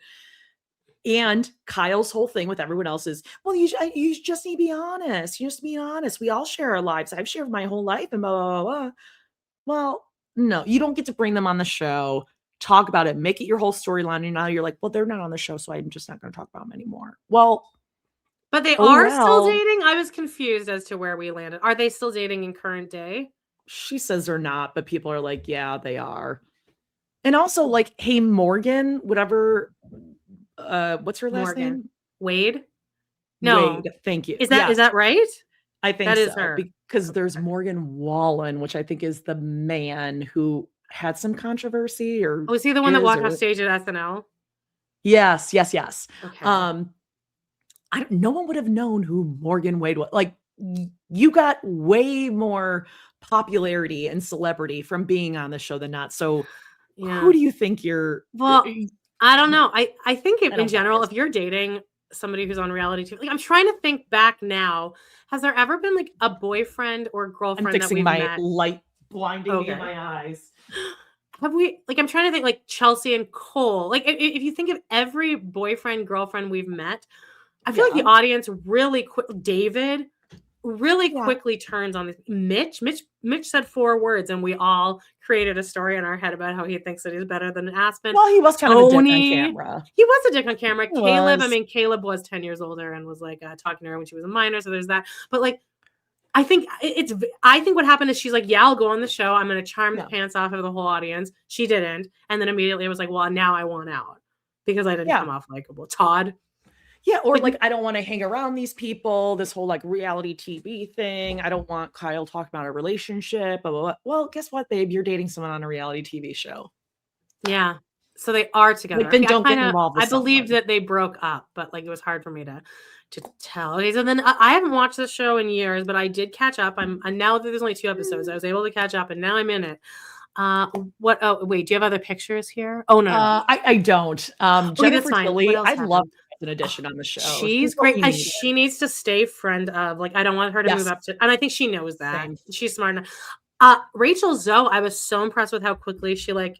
And Kyle's whole thing with everyone else is, well, you just need to be honest. You just be honest. We all share our lives. I've shared my whole life and blah, blah, blah, blah. Well, no, you don't get to bring them on the show, talk about it, make it your whole storyline. And now you're like, well, they're not on the show, so I'm just not going to talk about them anymore. Well, but they are still dating. I was confused as to where we landed. Are they still dating in current day? She says they're not, but people are like, yeah, they are. And also like, hey, Morgan, whatever, what's her last name? Wade? No. Wade, thank you. Is that right? I think that so, is her. because there's Morgan Wallen, which I think is the man who had some controversy, or was he the one that walked off stage at SNL? Yes. Okay. No one would have known who Morgan Wade was. Like, you got way more popularity and celebrity from being on the show than not. So who do you think you're? Well, I don't know. I think in general, if you're dating somebody who's on reality TV, like I'm trying to think back now, has there ever been like a boyfriend or girlfriend I'm fixing that we've my met? light blinding me in my eyes. Have we, like, I'm trying to think like Chelsea and Cole. Like if you think of every boyfriend, girlfriend we've met, I feel like the audience really David really quickly turns on this. Mitch said 4 words and we all created a story in our head about how he thinks that he's better than Aspen. Well, he was kind of a dick on camera. He was a dick on camera. Caleb was 10 years older and was like talking to her when she was a minor. So there's that. But like, I think what happened is she's like, yeah, I'll go on the show. I'm going to charm the pants off of the whole audience. She didn't. And then immediately it was like, well, now I want out because I didn't come off likable. Todd. Yeah, or like I don't want to hang around these people, this whole like reality TV thing. I don't want Kail talking about a relationship. Blah, blah, blah. Well, guess what, babe? You're dating someone on a reality TV show. Yeah. So they are together. Like, then don't get involved with I believed that they broke up, but like it was hard for me to tell. Okay, so then I haven't watched the show in years, but I did catch up. And now that there's only 2 episodes, I was able to catch up and now I'm in it. What? Oh, wait, do you have other pictures here? Oh, no. I don't. Jennifer Tilly, I love an addition on the show. She's great. And she needs to stay friend of, like, I don't want her to move up to, and I think she knows that. Same. She's smart enough. Rachel Zoe, I was so impressed with how quickly she like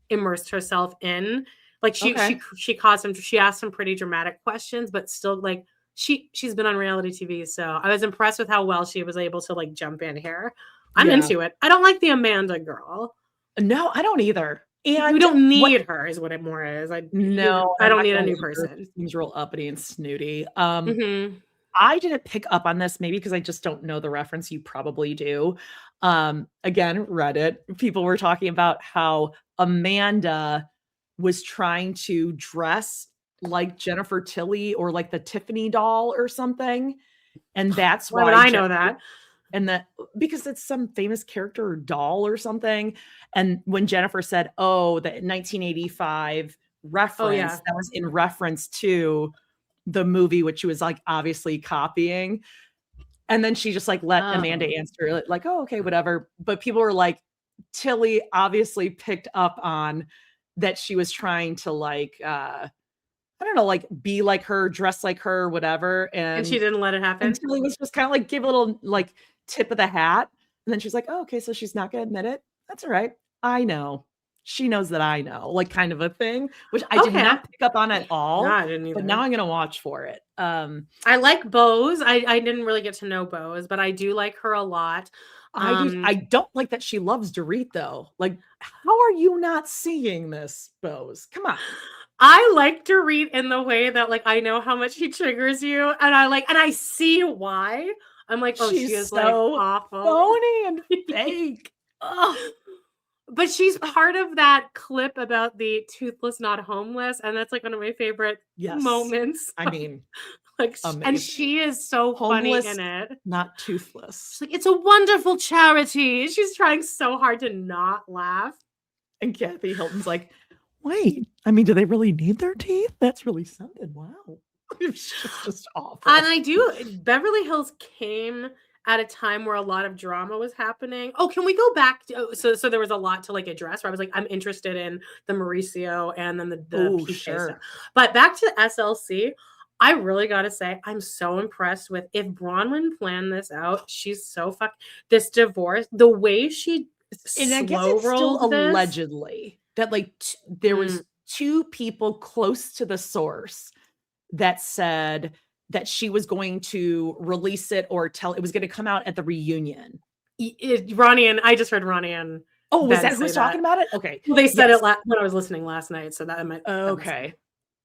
immersed herself in. Like she asked some pretty dramatic questions, but still like she's been on reality TV. So I was impressed with how well she was able to like jump in here. I'm into it. I don't like the Amanda girl. No, I don't either. And we don't need her is what it more is. I don't need a new person. She seems real uppity and snooty. I didn't pick up on this, maybe because I just don't know the reference. You probably do. Again, Reddit, people were talking about how Amanda was trying to dress like Jennifer Tilly or like the Tiffany doll or something. And that's Why why would I know that? And that because it's some famous character or doll or something. And when Jennifer said, oh, the 1985 reference, that was in reference to the movie, which she was like obviously copying. And then she just like let Amanda answer like, oh, okay, whatever. But people were like, Tilly obviously picked up on that she was trying to like, I don't know, like be like her, dress like her, whatever. And she didn't let it happen. And Tilly was just kind of like give a little like tip of the hat. And then she's like, oh, okay, so she's not going to admit it. That's all right. I know. She knows that I know, like kind of a thing, which I did not pick up on at all. No, I didn't either. But now I'm going to watch for it. I like Bose. I didn't really get to know Bose, but I do like her a lot. I don't like that she loves Dorit though. Like, how are you not seeing this, Bose? Come on. I like Dorit in the way that like I know how much he triggers you, and I see why. I'm like, oh, she is so like awful, phony and fake. But she's part of that clip about the toothless, not homeless, and that's like one of my favorite moments. I mean, like, amazing. And she is so homeless, funny in it. Not toothless. She's like, it's a wonderful charity. She's trying so hard to not laugh. And Kathy Hilton's like, wait, I mean, do they really need their teeth? That's really something. Wow. It's just awful. And Beverly Hills came at a time where a lot of drama was happening. Oh, can we go back to, so there was a lot to like address where I was like, I'm interested in the Mauricio and then the PK stuff. But back to SLC, I really got to say, I'm so impressed with if Bronwyn planned this out. She's so this divorce, the way she and I guess it's still allegedly that like there was two people close to the source that said that she was going to release it or it was going to come out at the reunion. Ronnie and I just heard Ronnie and oh, was that who's talking about it? Okay, well, they said it when I was listening last night, so that might. Okay,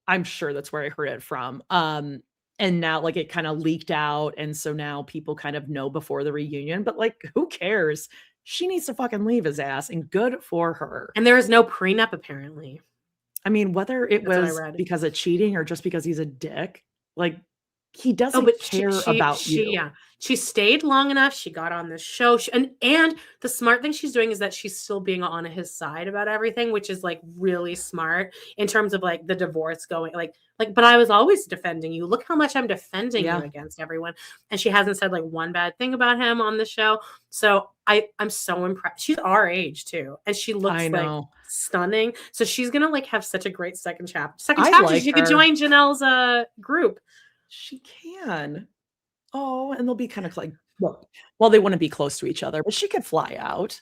I'm sure that's where I heard it from. And now like it kind of leaked out, and so now people kind of know before the reunion. But like, who cares? She needs to fucking leave his ass, and good for her. And there is no prenup apparently. I mean, whether it was because of cheating or just because he's a dick, like he doesn't care about you. Yeah, she stayed long enough. She got on this show, and the smart thing she's doing is that she's still being on his side about everything, which is like really smart in terms of like the divorce going like. But I was always defending you. Look how much I'm defending you against everyone, and she hasn't said like one bad thing about him on the show. So I'm so impressed. She's our age too, and she looks like stunning. So she's gonna like have such a great second chapter. Like she could join Janelle's group. She can. Oh, and they'll be kind of like, well, they wouldn't be close to each other, but she could fly out.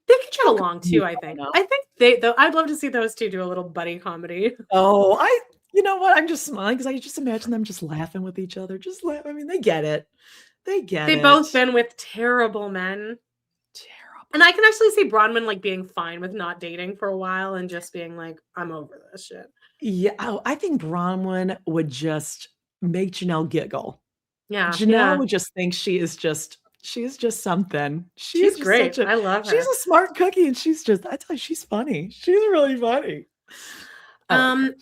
They could get along too, I think. I think I'd love to see those two do a little buddy comedy. Oh, you know what? I'm just smiling because I just imagine them just laughing with each other. Just laugh. I mean, they get it. They've both been with terrible men. And I can actually see Bronwyn like being fine with not dating for a while and just being like, I'm over this shit. Yeah. Oh, I think Bronwyn would just make Jenelle giggle. Yeah. Jenelle would just think she's just something. She's great. I love her. She's a smart cookie and I tell you, she's funny. She's really funny.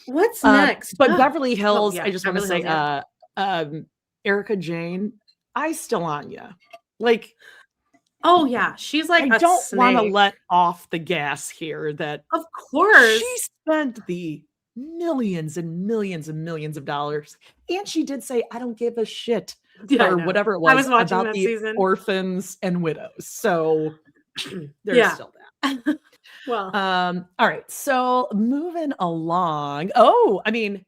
What's next? But Beverly Hills, I just want to say, Erica Jane, I still on ya. Like, oh yeah, she's like I don't want to let off the gas here that of course she spent the millions and millions and millions of dollars, and she did say, I don't give a shit or whatever it was about the season. Orphans and widows. So there's still that. Well, all right. So moving along. Oh, I mean,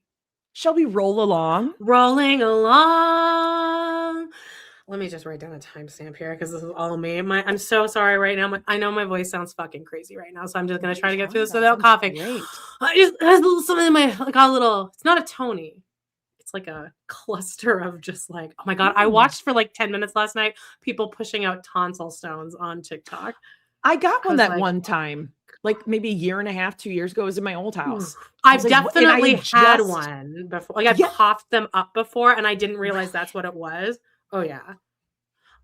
shall we roll along? Rolling along. Let me just write down a timestamp here because this is all me. I'm so sorry right now. I know my voice sounds fucking crazy right now, so I'm just gonna try to get through this without coughing. I just has something in my like a little. It's not a Tony. It's like a cluster of just like, oh my god. I watched for like 10 minutes last night. People pushing out tonsil stones on TikTok. I got one that one time. like maybe a year and a half, 2 years ago. It was in my old house. I've like, definitely had one before. Like I've Yeah. coughed them up before and I didn't realize that's what it was. Oh yeah.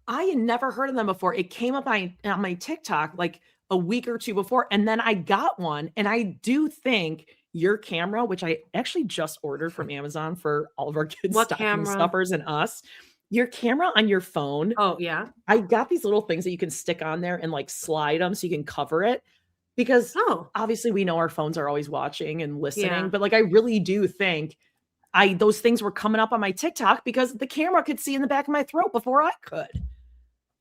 I had never heard of them before. It came up on my TikTok like a week or two before, and then I got one. And I do think your camera, which I actually just ordered from Amazon for all of our kids' What stocking camera? stuffers and us, your camera on your phone. Oh yeah. I got these little things that you can stick on there and like slide them so you can cover it. Because obviously we know our phones are always watching and listening, but like I really do think those things were coming up on my TikTok because the camera could see in the back of my throat before I could.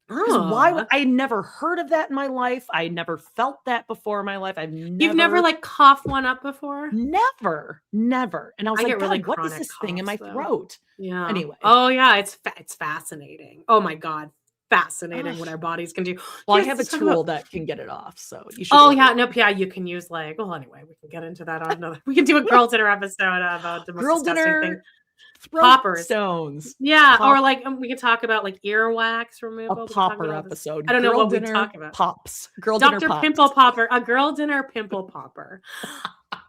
Why would I had never heard of that in my life? I never felt that before in my life. You've never like coughed one up before? Never. And I was like, really what is this thing in my throat? Yeah. Anyway. Oh yeah, it's fascinating. Oh my God. Fascinating what our bodies can do. Well, I have a tool that can get it off, so you should. Oh yeah, you can use like. Well, anyway, we can get into that on another. We can do a girl dinner episode about the most girl disgusting dinner thing. Poppers, stones. Yeah, or like we can talk about like earwax removal. A popper episode. I don't know what we talk about. Pops. Girl Dr. dinner pops. Pimple Popper. A girl dinner pimple popper.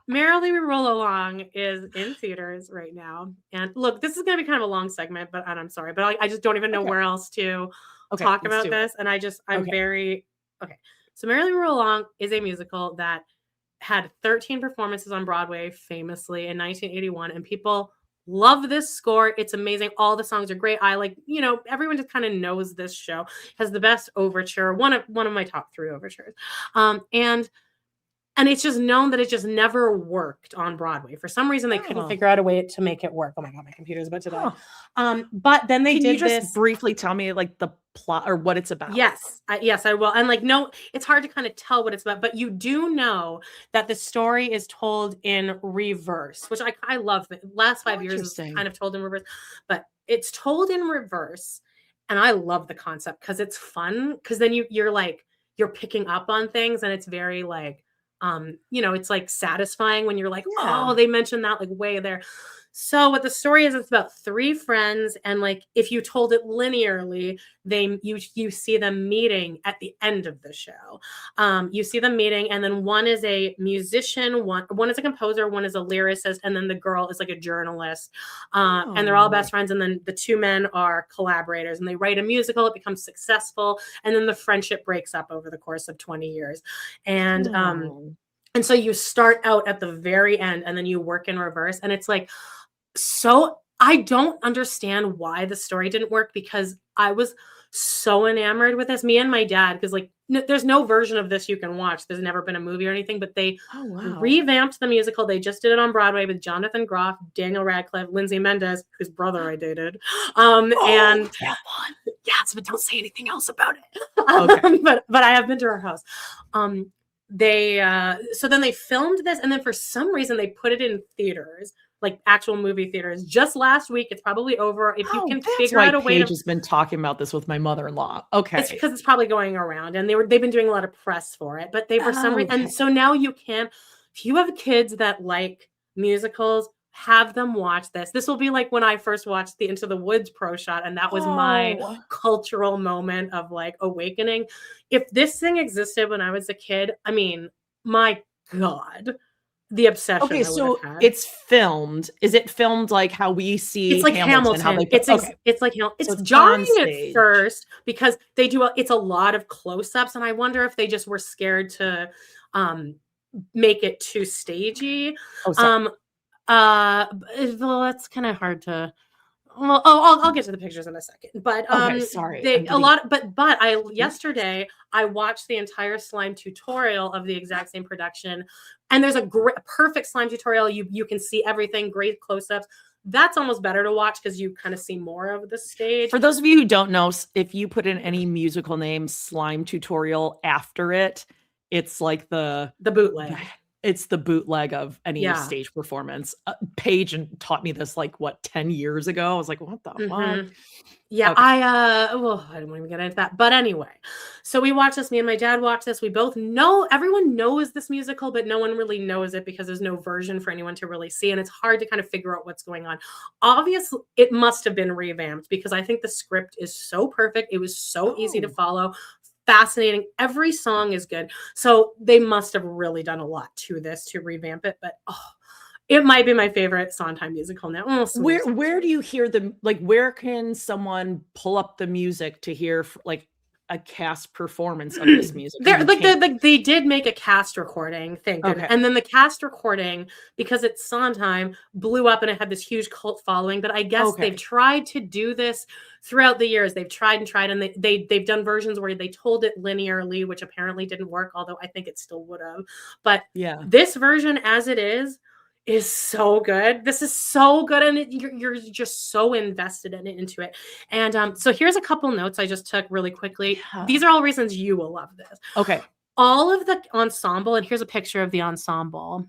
Merrily We Roll Along is in theaters right now, and look, this is going to be kind of a long segment, but and I'm sorry, but I just don't even know where else to talk about this, and I'm very okay. So Merrily We Roll Along is a musical that had 13 performances on Broadway, famously in 1981, and people love this score. It's amazing. All the songs are great. I like, everyone just kind of knows this show. Has the best overture, one of my top 3 overtures, and it's just known that it just never worked on Broadway. For some reason, they couldn't figure out a way to make it work. Oh my God, my computer's about to die. But then they did this. Briefly tell me like the plot or what it's about? Yes, I will. And like, no, it's hard to kind of tell what it's about, but you do know that the story is told in reverse, which I love. The last 5 years is kind of told in reverse, but it's told in reverse. And I love the concept because it's fun. Because then you're picking up on things, and it's very like, it's like satisfying when you're like, oh, they mentioned that like way there. So what the story is, it's about 3 friends, and like if you told it linearly, you see them meeting at the end of the show. You see them meeting, and then one is a musician, one is a composer, one is a lyricist, and then the girl is like a journalist. And they're all best friends, and then the 2 men are collaborators, and they write a musical. It becomes successful, and then the friendship breaks up over the course of 20 years. And so you start out at the very end, and then you work in reverse, and it's like. So I don't understand why the story didn't work, because I was so enamored with this. Me and my dad, because like there's no version of this you can watch. There's never been a movie or anything, but they revamped the musical. They just did it on Broadway with Jonathan Groff, Daniel Radcliffe, Lindsay Mendez, whose brother I dated. And that one. Yes, but don't say anything else about it. Okay. But I have been to her house. So then they filmed this, and then for some reason they put it in theaters, like actual movie theaters, just last week. It's probably over. If you can figure out a way Paige has been talking about this with my mother-in-law. Okay. It's because it's probably going around, and they've been doing a lot of press for it, but they for some reason, and so now you can, if you have kids that like musicals, have them watch this. This will be like when I first watched the Into the Woods pro shot, and that was my cultural moment of like awakening. If this thing existed when I was a kid, I mean, my God. The obsession. Okay, so it's filmed. Is it filmed like how we see? It's like Hamilton. It's like Hamilton. It's jarring at first because they do. It's a lot of close-ups, and I wonder if they just were scared to make it too stagey. Well, that's kind of hard to. Well, I'll get to the pictures in a second. But sorry. Yesterday I watched the entire slime tutorial of the exact same production, and there's a perfect slime tutorial. You can see everything, great close-ups. That's almost better to watch because you kind of see more of the stage. For those of you who don't know, if you put in any musical name slime tutorial after it, it's like the bootleg. It's the bootleg of any stage performance. Paige taught me this 10 years ago. I was like, what the fuck? Yeah, okay. I don't want to even get into that. But anyway, so we watched this. Me and my dad watched this. We both know, everyone knows this musical, but no one really knows it because there's no version for anyone to really see. And it's hard to kind of figure out what's going on. Obviously, it must have been revamped because I think the script is so perfect. It was so easy to follow. fascinating. Every song is good. So they must have really done a lot to this to revamp it. But it might be my favorite Sondheim musical now. Oh, where do you hear the, like, where can someone pull up the music to hear like a cast performance of this music? They did make a cast recording, thank goodness. And then the cast recording, because it's Sondheim, blew up and it had this huge cult following. But I guess they've tried to do this throughout the years. They've tried, and they've done versions where they told it linearly, which apparently didn't work, although I think it still would have. But this version as it is so good. This is so good, and you're just so invested into it. And so here's a couple notes I just took really quickly. These are all reasons you will love this. Okay. All of the ensemble, and here's a picture of the ensemble.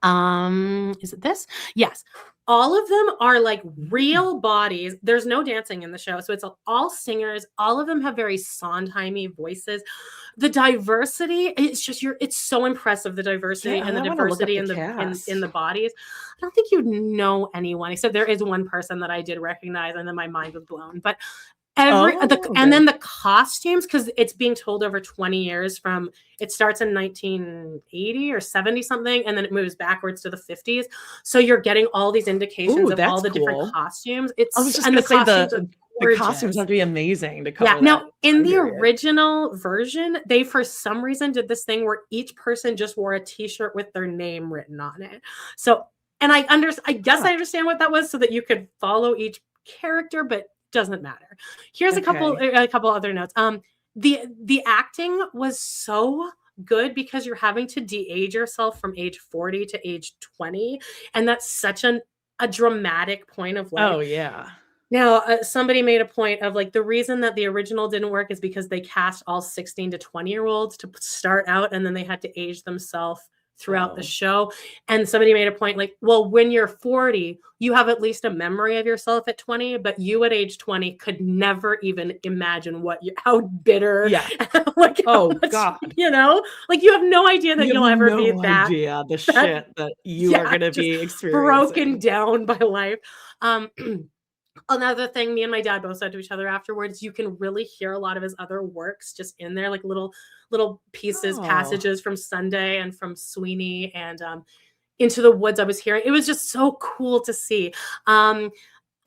Is it this? Yes. All of them are like real bodies. There's no dancing in the show. So it's all singers. All of them have very Sondheim-y voices. The diversity, it's so impressive, the diversity and the diversity in the bodies. I don't think you'd know anyone, except there is one person that I did recognize, and then my mind was blown. But and then the costumes, because it's being told over 20 years it starts in 1980 or 70 something, and then it moves backwards to the 50s. So you're getting all these indications of all the different costumes. The costumes have to be amazing to cover. Now, in the original version, they for some reason did this thing where each person just wore a t-shirt with their name written on it. So, and I guess I understand what that was, so that you could follow each character, but doesn't matter. Here's a couple other notes. The acting was so good because you're having to de-age yourself from age 40 to age 20, and that's such a dramatic point of life. Oh yeah. Now, somebody made a point of like the reason that the original didn't work is because they cast all 16 to 20-year-olds to start out, and then they had to age themselves throughout the show. And somebody made a point like, well, when you're 40, you have at least a memory of yourself at 20, but you at age 20 could never even imagine how bitter. Yeah. Like, God. You know, like you have no idea that you'll ever be the shit that you are going to be experiencing. Broken down by life. Another thing me and my dad both said to each other afterwards, you can really hear a lot of his other works just in there, like little pieces, passages from Sunday and from Sweeney and Into the Woods I was hearing. It was just so cool to see.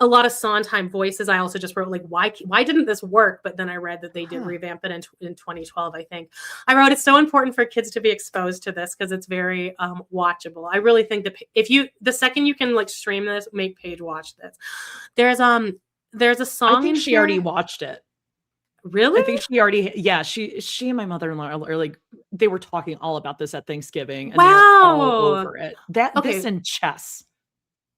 A lot of Sondheim voices. I also just wrote like, why didn't this work? But then I read that they did revamp it in 2012, I think. I wrote, it's so important for kids to be exposed to this because it's very watchable. I really think that the second you can like stream this, make Paige watch this. There's a song. I think she already watched it. Really? I think she already, she and my mother-in-law are like, they were talking all about this at Thanksgiving, and they were all over it. This and Chess.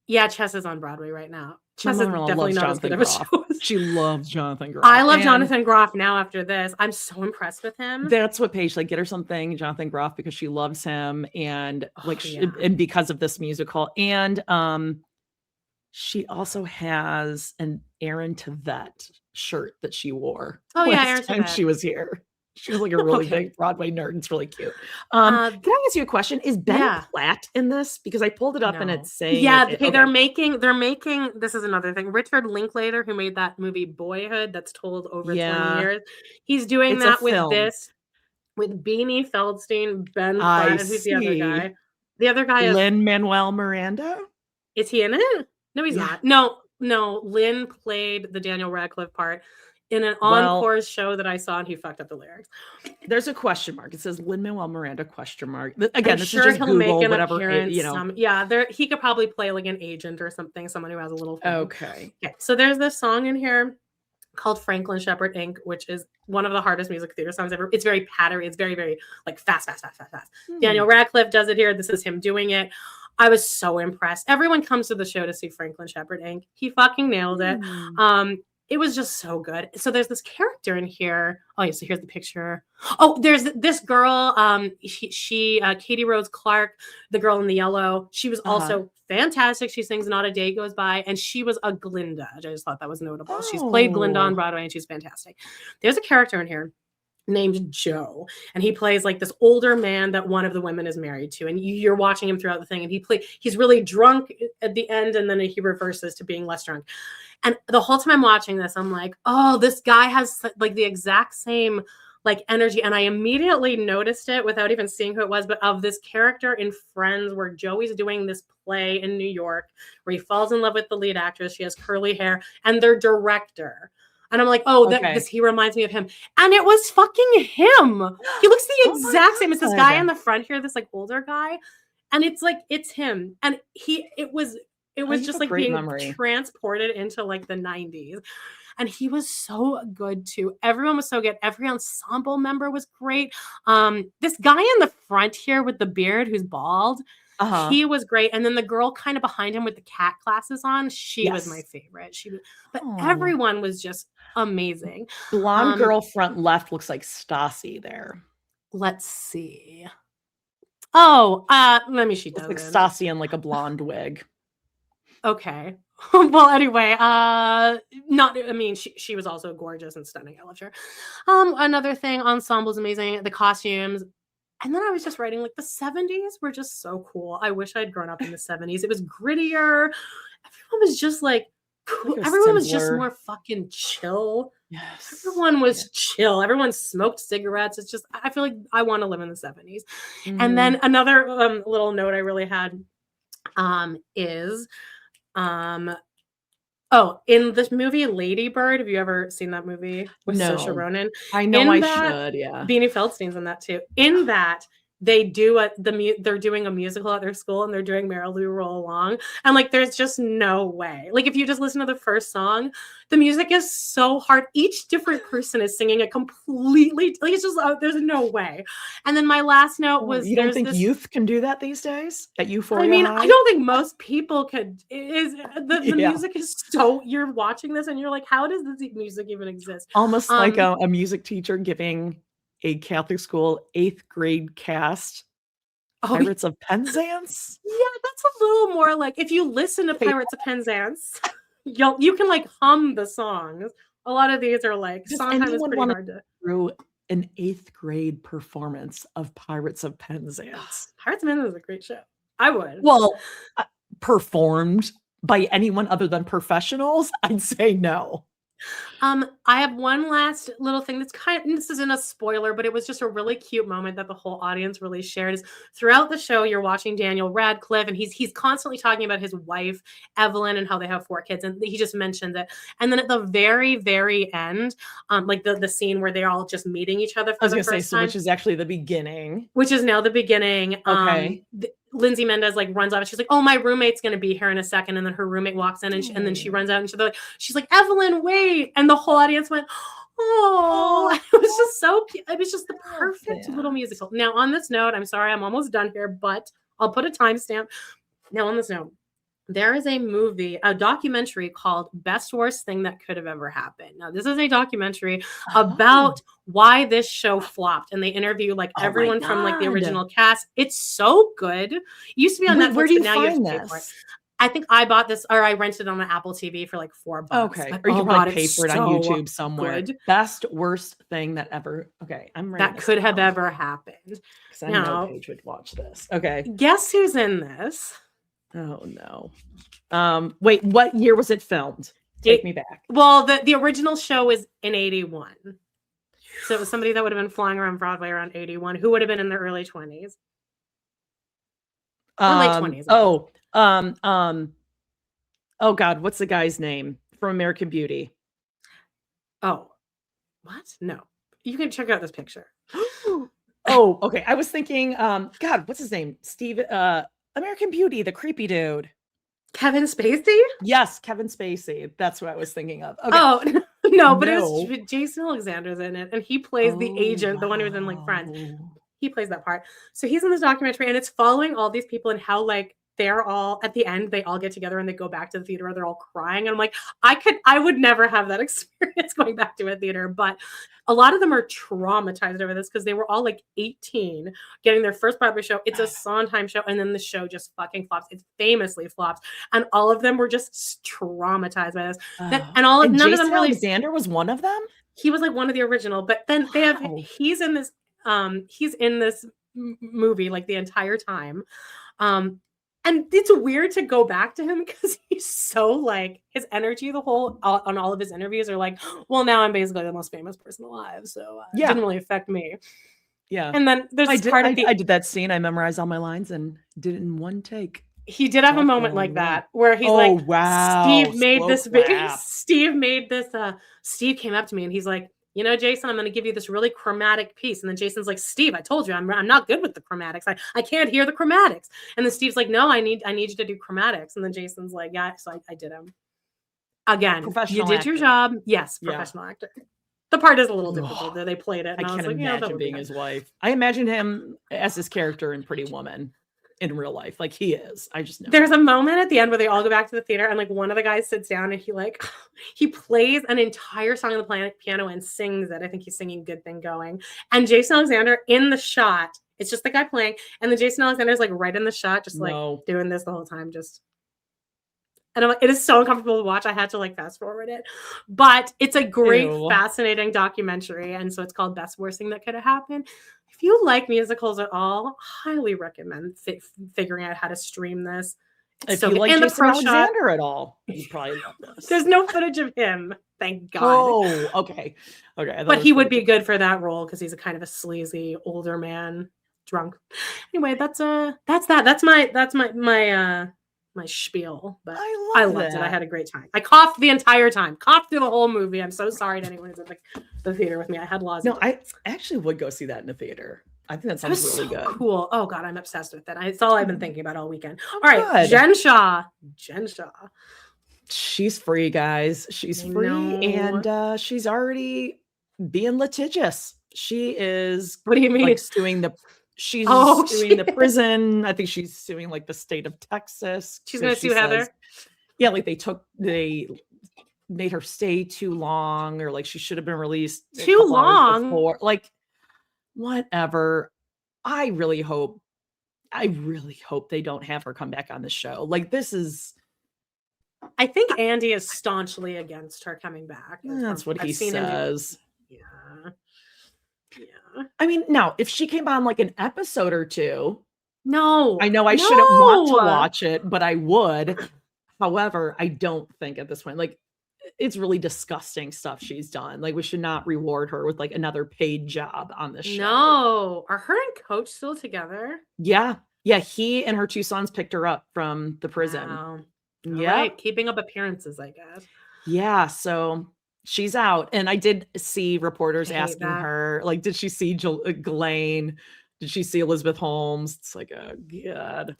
Yeah, Chess is on Broadway right now. Chess is definitely not as good of a show. She loves Jonathan Groff. I love Jonathan Groff now after this. I'm so impressed with him. That's what Paige, like, get her something, Jonathan Groff, because she loves him, and and because of this musical. And she also has an Aaron Tveit shirt that she wore. Oh yeah, last time she was here. She was like a really big Broadway nerd. It's really cute. Can I ask you a question? Is Ben Platt in this? Because I pulled it up and it's saying they're making this is another thing. Richard Linklater, who made that movie Boyhood that's told over 20 years. He's doing that with this with Beanie Feldstein, Ben Platt, and who's the other guy? The other guy is Lin-Manuel Miranda. Is he in it? No, he's not. No, Lin played the Daniel Radcliffe part in an encore show that I saw, and he fucked up the lyrics. There's a question mark. It says Lin-Manuel Miranda question mark. Again, this sure is just he'll Google, make an whatever, appearance. He could probably play like an agent or something, someone who has a little thing. Okay. So there's this song in here called Franklin Shepherd Inc., which is one of the hardest music theater songs ever. It's very pattery. It's very, very like fast. Daniel Radcliffe does it here. This is him doing it. I was so impressed. Everyone comes to the show to see Franklin Shepherd Inc. He fucking nailed it. It was just so good. So there's this character in here. Oh yeah, so here's the picture. Oh, there's this girl. She Katie Rose Clark, the girl in the yellow. She was also fantastic. She sings "Not a Day Goes By," and she was a Glinda. I just thought that was notable. She's played Glinda on Broadway, and she's fantastic. There's a character in here named Joe, and he plays like this older man that one of the women is married to, and you're watching him throughout the thing, and he's really drunk at the end, and then he reverses to being less drunk. And the whole time I'm watching this, I'm like, oh, this guy has like the exact same like energy. And I immediately noticed it without even seeing who it was, but of this character in Friends where Joey's doing this play in New York where he falls in love with the lead actress. She has curly hair and their director. And I'm like, oh, he reminds me of him. And it was fucking him. He looks the exact same. It's this guy in the front here, this like older guy. And it's like, it's him. And it was just like being transported into like the 90s. And he was so good too. Everyone was so good. Every ensemble member was great. This guy in the front here with the beard who's bald, he was great. And then the girl kind of behind him with the cat glasses on, she was my favorite. But everyone was just amazing. Blonde girl front left looks like Stassi there. Let's see. Oh, let me she does like Stassi in like a blonde wig. Okay. Well, anyway, she was also gorgeous and stunning. I loved her. Another thing, ensemble's amazing. The costumes. And then I was just writing, like, the 70s were just so cool. I wish I'd grown up in the 70s. It was grittier. Everyone was just like, cool. Everyone was just more fucking chill. Yes. Everyone was chill. Everyone smoked cigarettes. It's just, I feel like I want to live in the 70s. Mm-hmm. And then another little note I really had is in this movie Lady Bird, have you ever seen that movie with Saoirse Ronan? I know I should, yeah. Beanie Feldstein's in that too. In that, they do they're doing a musical at their school and they're doing Merrily Roll Along. And like, there's just no way. Like, if you just listen to the first song, the music is so hard. Each different person is singing it completely. Like, it's just, there's no way. And then my last note was, you don't think youth can do that these days at Euphoria? I mean, I don't think most people could. The music is so, you're watching this and you're like, how does this music even exist? Almost like a music teacher giving a Catholic school 8th grade cast Pirates of Penzance. Yeah, that's a little more like, if you listen to Pirates of Penzance, you can like hum the songs. A lot of these are like, Sondheim is pretty hard to through an 8th grade performance of Pirates of Penzance. Pirates of Penzance is a great show. I would. Well, performed by anyone other than professionals, I'd say no. I have one last little thing that's this isn't a spoiler, but it was just a really cute moment that the whole audience really shared. Is throughout the show, you're watching Daniel Radcliffe, and he's constantly talking about his wife, Evelyn, and how they have 4 kids, and he just mentioned it. And then at the very, very end, like the scene where they're all just meeting each other for the first time. Which is actually the beginning. Which is now the beginning. Okay. Lindsay Mendez like runs off and she's like, oh, my roommate's going to be here in a second. And then her roommate walks in and then she runs out and she's like, Evelyn, wait. And the whole audience went, oh, it was just so cute. It was just the perfect little musical. Now, on this note, I'm sorry, I'm almost done here, but I'll put a timestamp. Now, on this note, there is a documentary called Best Worst Thing That Could Have Ever Happened. Now, this is a documentary about why this show flopped. And they interview like everyone from like the original cast. It's so good. It used to be on Netflix, where do you but now find you have to pay for it. I think I bought this, or I rented it on the Apple TV for like $4. Okay. Or you can probably pay for it on YouTube somewhere. Good. Best worst thing that ever. Okay. That could have ever happened. Because I know Paige would watch this. Okay. Guess who's in this? Oh no. Wait, what year was it filmed? Take me back. Well, the original show is in 81. So it was somebody that would have been flying around Broadway around 81, who would have been in their early 20s. Or late 20s. Oh God, what's the guy's name from American Beauty? Oh, what? No. You can check out this picture. Oh, okay. I was thinking, God, what's his name? Steve, American Beauty, the creepy dude. Kevin Spacey? Yes, Kevin Spacey. That's what I was thinking of. Okay. Oh, no, but it was Jason Alexander's in it, and he plays the agent, the one who was in like Friends. He plays that part. So he's in this documentary, and it's following all these people and how like they're all at the end, they all get together and they go back to the theater and they're all crying. And I'm like, I would never have that experience going back to a theater, but a lot of them are traumatized over this because they were all like 18 getting their first Broadway show. It's a Sondheim show. And then the show just fucking flops. It famously flops. And all of them were just traumatized by this. None of them really. Alexander was one of them? He was like one of the original, but then they have, he's in this movie like the entire time. And it's weird to go back to him because he's so like his energy on all of his interviews are like, well, now I'm basically the most famous person alive, so it didn't really affect me. Yeah. And then there's this part I did that scene. I memorized all my lines and did it in one take. He did have a moment like that where he's like, wow, Steve made this Steve came up to me and he's like, you know, Jason, I'm going to give you this really chromatic piece. And then Jason's like, Steve, I told you I'm not good with the chromatics. I can't hear the chromatics. And then Steve's like, no, I need you to do chromatics. And then Jason's like, yeah. So I did him. Again, you did your job. Yes, professional actor. The part is a little difficult. They played it. And I can't imagine being his wife. I imagine him as his character in Pretty Woman in real life. Like he is. I just know. There's a moment at the end where they all go back to the theater and like one of the guys sits down and he plays an entire song on the piano and sings it. I think he's singing Good Thing Going. And Jason Alexander in the shot, it's just the guy playing. And then Jason Alexander's like right in the shot, just like doing this the whole time. And I'm like, it is so uncomfortable to watch. I had to like fast forward it, but it's a great, fascinating documentary. And so it's called Best Worst Thing That Could Have Happened. If you like musicals at all, highly recommend figuring out how to stream this. If you like Jason Alexander at all, you probably love this. There's no footage of him, thank God. Oh, okay. But he would be good for that role because he's a kind of a sleazy older man, drunk. Anyway, that's my spiel, but I loved it. I had a great time. I coughed the entire time. Coughed through the whole movie. I'm so sorry to anyone who's in the theater with me. I had lots. No, I actually would go see that in the theater. I think that sounds really good. Cool. Oh God, I'm obsessed with it. It's all I've been thinking about all weekend. All right, Jen Shah. She's free, guys. She's free, and she's already being litigious. She is. What do you mean? Like suing the. She's suing the prison. I think she's suing like the state of Texas. She's going to sue Heather. Yeah, like they made her stay too long, or like she should have been released too long. Like whatever. I really hope they don't have her come back on the show. Like this is. I think Andy is staunchly against her coming back. That's what he says. Yeah. I mean, now if she came on like an episode or two, I know I shouldn't want to watch it, but I would. However, I don't think at this point, like it's really disgusting stuff she's done. Like we should not reward her with like another paid job on this show. No, are her and Coach still together? Yeah. He and her two sons picked her up from the prison. Wow. Yeah, right. Keeping up appearances, I guess. Yeah, so. She's out. And I did see reporters asking her, like, did she see Ghislaine? Did she see Elizabeth Holmes? It's like, oh, God.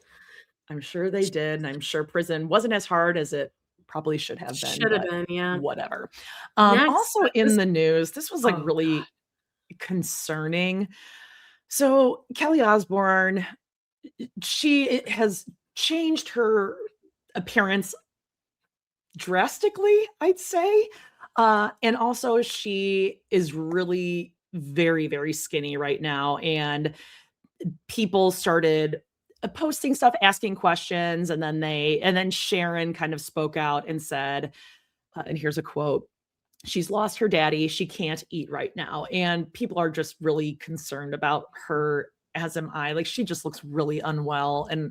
I'm sure they did. And I'm sure prison wasn't as hard as it probably should have been. Should have been, yeah. Whatever. Also in the news, this was like really concerning. So Kelly Osbourne, she has changed her appearance drastically, I'd say. And also she is really very, very skinny right now. And people started posting stuff, asking questions. And then Sharon kind of spoke out and said, and here's a quote, she's lost her daddy. She can't eat right now. And people are just really concerned about her, as am I. Like she just looks really unwell. And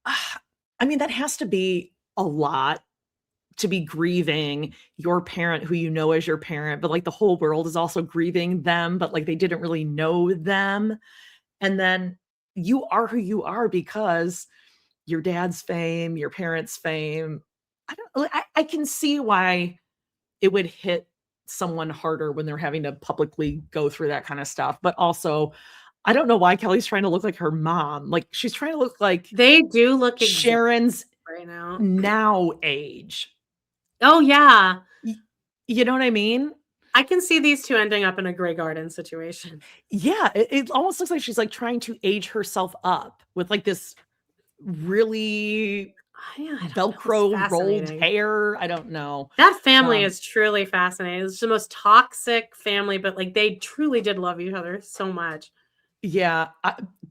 I mean, that has to be a lot. To be grieving your parent who you know as your parent, but like the whole world is also grieving them, but like they didn't really know them. And then you are who you are because your dad's fame, your parents' fame. I can see why it would hit someone harder when they're having to publicly go through that kind of stuff. But also, I don't know why Kelly's trying to look like her mom. Like she's trying to look like they do look Sharon's right now age. Oh, yeah. You know what I mean? I can see these two ending up in a Grey Garden situation. Yeah, it almost looks like she's like trying to age herself up with like this really Velcro rolled hair. I don't know. That family is truly fascinating. It's the most toxic family, but like they truly did love each other so much. Yeah,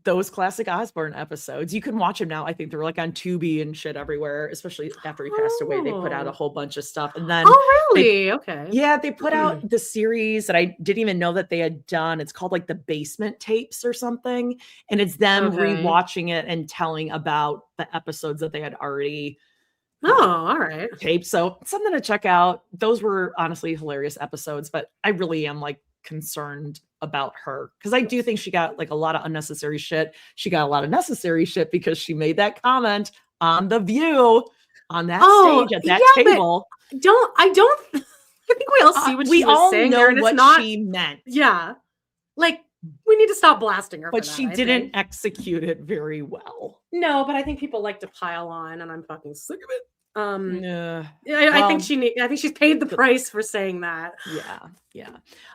those classic Osbourne episodes. You can watch them now. I think they're like on Tubi and shit everywhere, especially after he passed away. They put out a whole bunch of stuff. And then really? Okay. Yeah, they put out the series that I didn't even know that they had done. It's called like the Basement Tapes or something. And it's them rewatching it and telling about the episodes that they had already all right. taped. So something to check out. Those were honestly hilarious episodes, but I really am like concerned about her because I do think she got like a lot of unnecessary shit. She got a lot of necessary shit because she made that comment on The View on that stage at that table. I think we all see what she was saying. We all know what she meant. Yeah. Like, we need to stop blasting her. But she didn't execute it very well. No, but I think people like to pile on, and I'm fucking sick of it. I think she's paid the price for saying that. Yeah.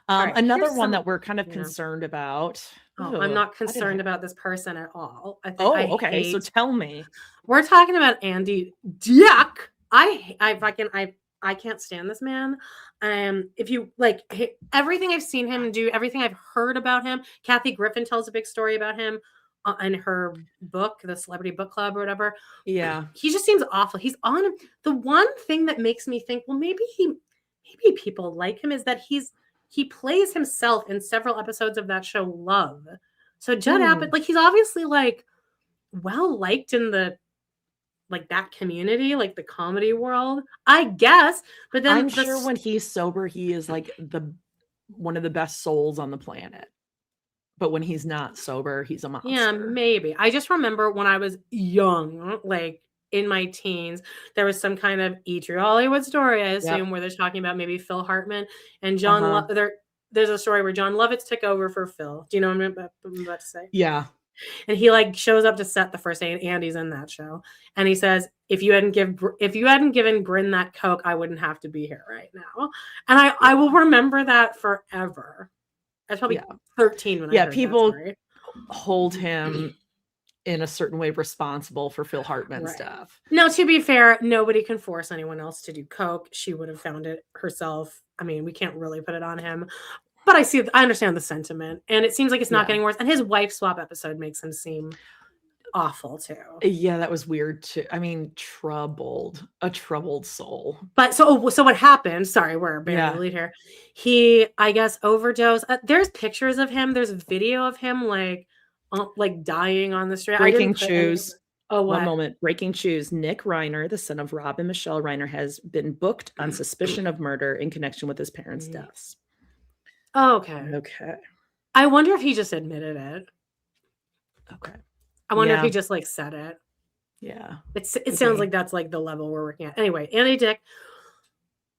Another one that we're kind of concerned about. I'm not concerned about this person at all. Okay. So tell me. We're talking about Andy Dick. I can't stand this man. If you like everything I've seen him do, everything I've heard about him, Kathy Griffin tells a big story about him in her book, the Celebrity Book Club or whatever. Yeah. He just seems awful. He's on the one thing that makes me think, well, maybe people like him is that he plays himself in several episodes of that show Love. So Judd Apatow, like he's obviously like well liked in the like that community, like the comedy world, I guess. But then I'm sure when he's sober, he is like one of the best souls on the planet. But when he's not sober, he's a monster. Yeah, maybe. I just remember when I was young, like in my teens, there was some kind of Eat Your Hollywood story, I assume, where they're talking about maybe Phil Hartman and John. There's a story where John Lovitz took over for Phil. Do you know what I'm about to say? Yeah. And he like shows up to set the first day, and Andy's in that show, and he says, "If you hadn't given Bryn that Coke, I wouldn't have to be here right now." And I will remember that forever. I was probably 13 when I heard people that story. Hold him in a certain way responsible for Phil Hartman stuff. No, to be fair, nobody can force anyone else to do Coke. She would have found it herself. I mean, we can't really put it on him. But I understand the sentiment. And it seems like it's not getting worse. And his wife swap episode makes him seem awful too. Yeah, that was weird too. I mean, a troubled soul. But so what happened? Sorry, we're bearing the lead here. He, I guess, overdosed. There's pictures of him. There's video of him like dying on the street. Breaking news. Oh, what? 1 moment. Breaking news. Nick Reiner, the son of Rob and Michelle Reiner, has been booked on suspicion of murder in connection with his parents' deaths. Oh, okay. I wonder if he just admitted it. Okay. I wonder if he just like said it. Yeah. It sounds like that's like the level we're working at. Anyway, Andy Dick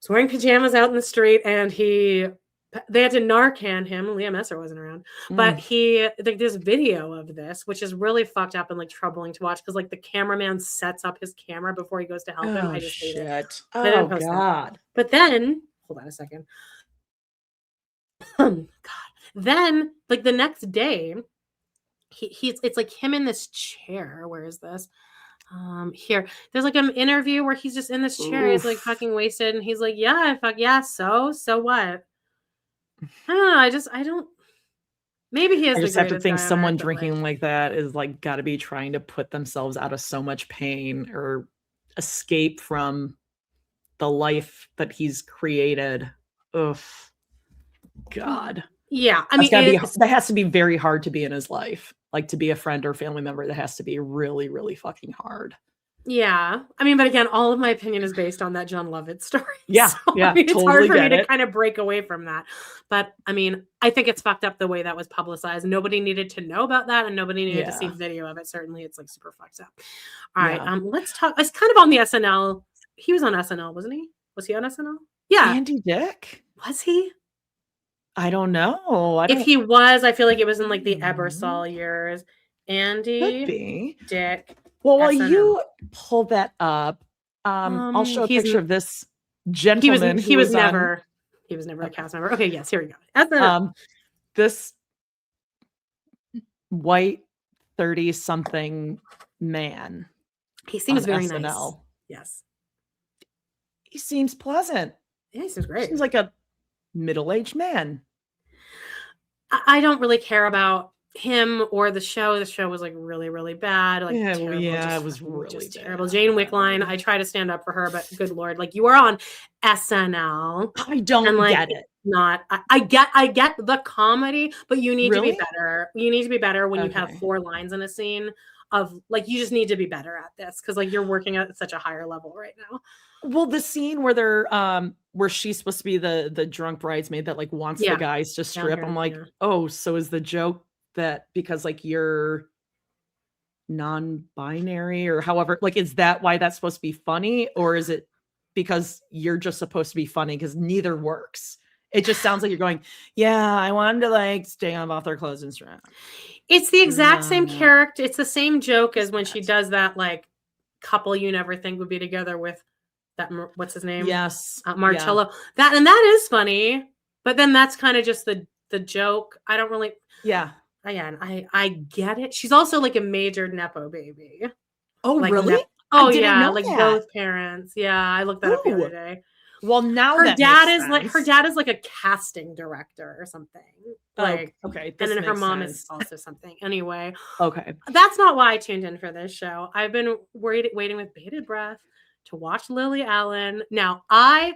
was wearing pajamas out in the street, and they had to Narcan him. Leah Messer wasn't around, but there's video of this, which is really fucked up and like troubling to watch because like the cameraman sets up his camera before he goes to help him. I just hate it. Oh God. But then, hold on a second. God. Then, like the next day, it's like him in this chair. Where is this? Here. There's like an interview where he's just in this chair. He's like fucking wasted, and he's like, "Yeah, so what?" I don't. Maybe he has. I just have to think someone drinking like that is like got to be trying to put themselves out of so much pain or escape from the life that he's created. Oof. God. Yeah. I mean, that has to be very hard to be in his life. Like to be a friend or family member, that has to be really, really fucking hard. Yeah. I mean, but again, all of my opinion is based on that John Lovitz story. Yeah. So, yeah. I mean, it's hard for me to kind of break away from that. But I mean, I think it's fucked up the way that was publicized. Nobody needed to know about that, and nobody needed to see video of it. Certainly, it's like super fucked up. All right. Let's talk. It's kind of on the SNL. He was on SNL, wasn't he? Was he on SNL? Yeah. Andy Dick? Was he? I don't know. If he was, I feel like it was in like the Ebersol years. Andy Dick. Well, while you pull that up, I'll show a picture of this gentleman. He was never a cast member. Okay, yes, here we go. This white 30-something man. He seems very SNL. nice. Yes. He seems pleasant. Yeah, he seems great. Seems like a middle-aged man. I don't really care about him or the show. The show was like really, really bad. Like terrible. It was really just terrible. Jane Wickline, I try to stand up for her, but good Lord, like you are on SNL. I don't get it. I get the comedy, but you need Really? to be better. You need to be better when you have 4 lines in a scene of like, you just need to be better at this. Cause like you're working at such a higher level right now. Well, the scene where they're where she's supposed to be the drunk bridesmaid that like wants the guys to strip. I'm like, oh, so is the joke that because like you're non-binary or however, like, is that why that's supposed to be funny? Or is it because you're just supposed to be funny? Because neither works. It just sounds like you're going, yeah, I wanted to like stay off their clothes and strap. It's the exact same character. It's the same joke as when she does that like couple you never think would be together with that, what's his name? Yes. Marcello. Yeah. That is funny, but then that's kind of just the joke. I don't really. Yeah. Again, I get it. She's also like a major Nepo baby. Oh, like really? Like both parents. Yeah, I looked that up the other day. Well, now her dad is like a casting director or something. Like okay, and then her mom is also something. Anyway, okay, that's not why I tuned in for this show. I've been waiting with bated breath to watch Lily Allen. Now I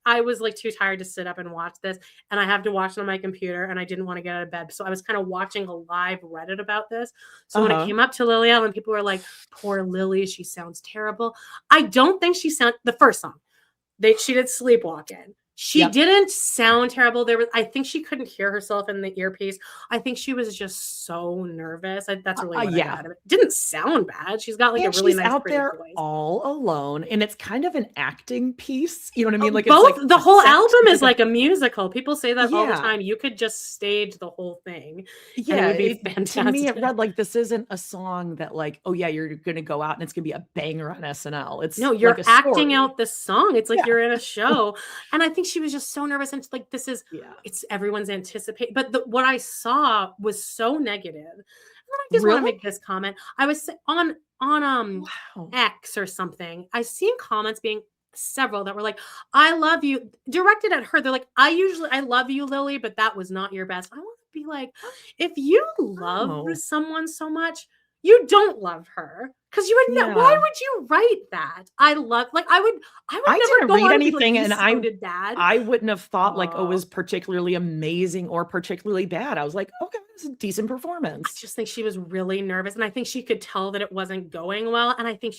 was like too tired to sit up and watch this, and I have to watch it on my computer, and I didn't want to get out of bed. So I was kind of watching a live Reddit about this. So when it came up to Lily Allen, people were like, poor Lily, she sounds terrible. I don't think the first song. She did Sleepwalking. She didn't sound terrible. I think she couldn't hear herself in the earpiece. I think she was just so nervous. That's really what I got out of it. Didn't sound bad. She's got like a really nice out pretty there voice. All alone, and it's kind of an acting piece. You know what I mean? Like both. It's like the whole album is like a musical. People say that all the Yeah. time. You could just stage the whole thing. Yeah, and it would be fantastic. To me, it read like this isn't a song that like, oh yeah, you're gonna go out and it's gonna be a banger on SNL. It's no, you're like a acting story. out the song. It's like you're in a show, and I think she was just so nervous. And like this is, it's everyone's anticipating. But what I saw was so negative. And I just want to make this comment. I was on X or something. I seen comments being several that were like, I love you, directed at her. They're like, I love you, Lily, but that was not your best. I want to be like, if you love someone so much, you don't love her. Because you would know. Why would you write that? I would never didn't read anything, like, and bad. I wouldn't have thought like, oh, it was particularly amazing or particularly bad. I was like, okay, this is a decent performance. I just think she was really nervous, and I think she could tell that it wasn't going well. And I think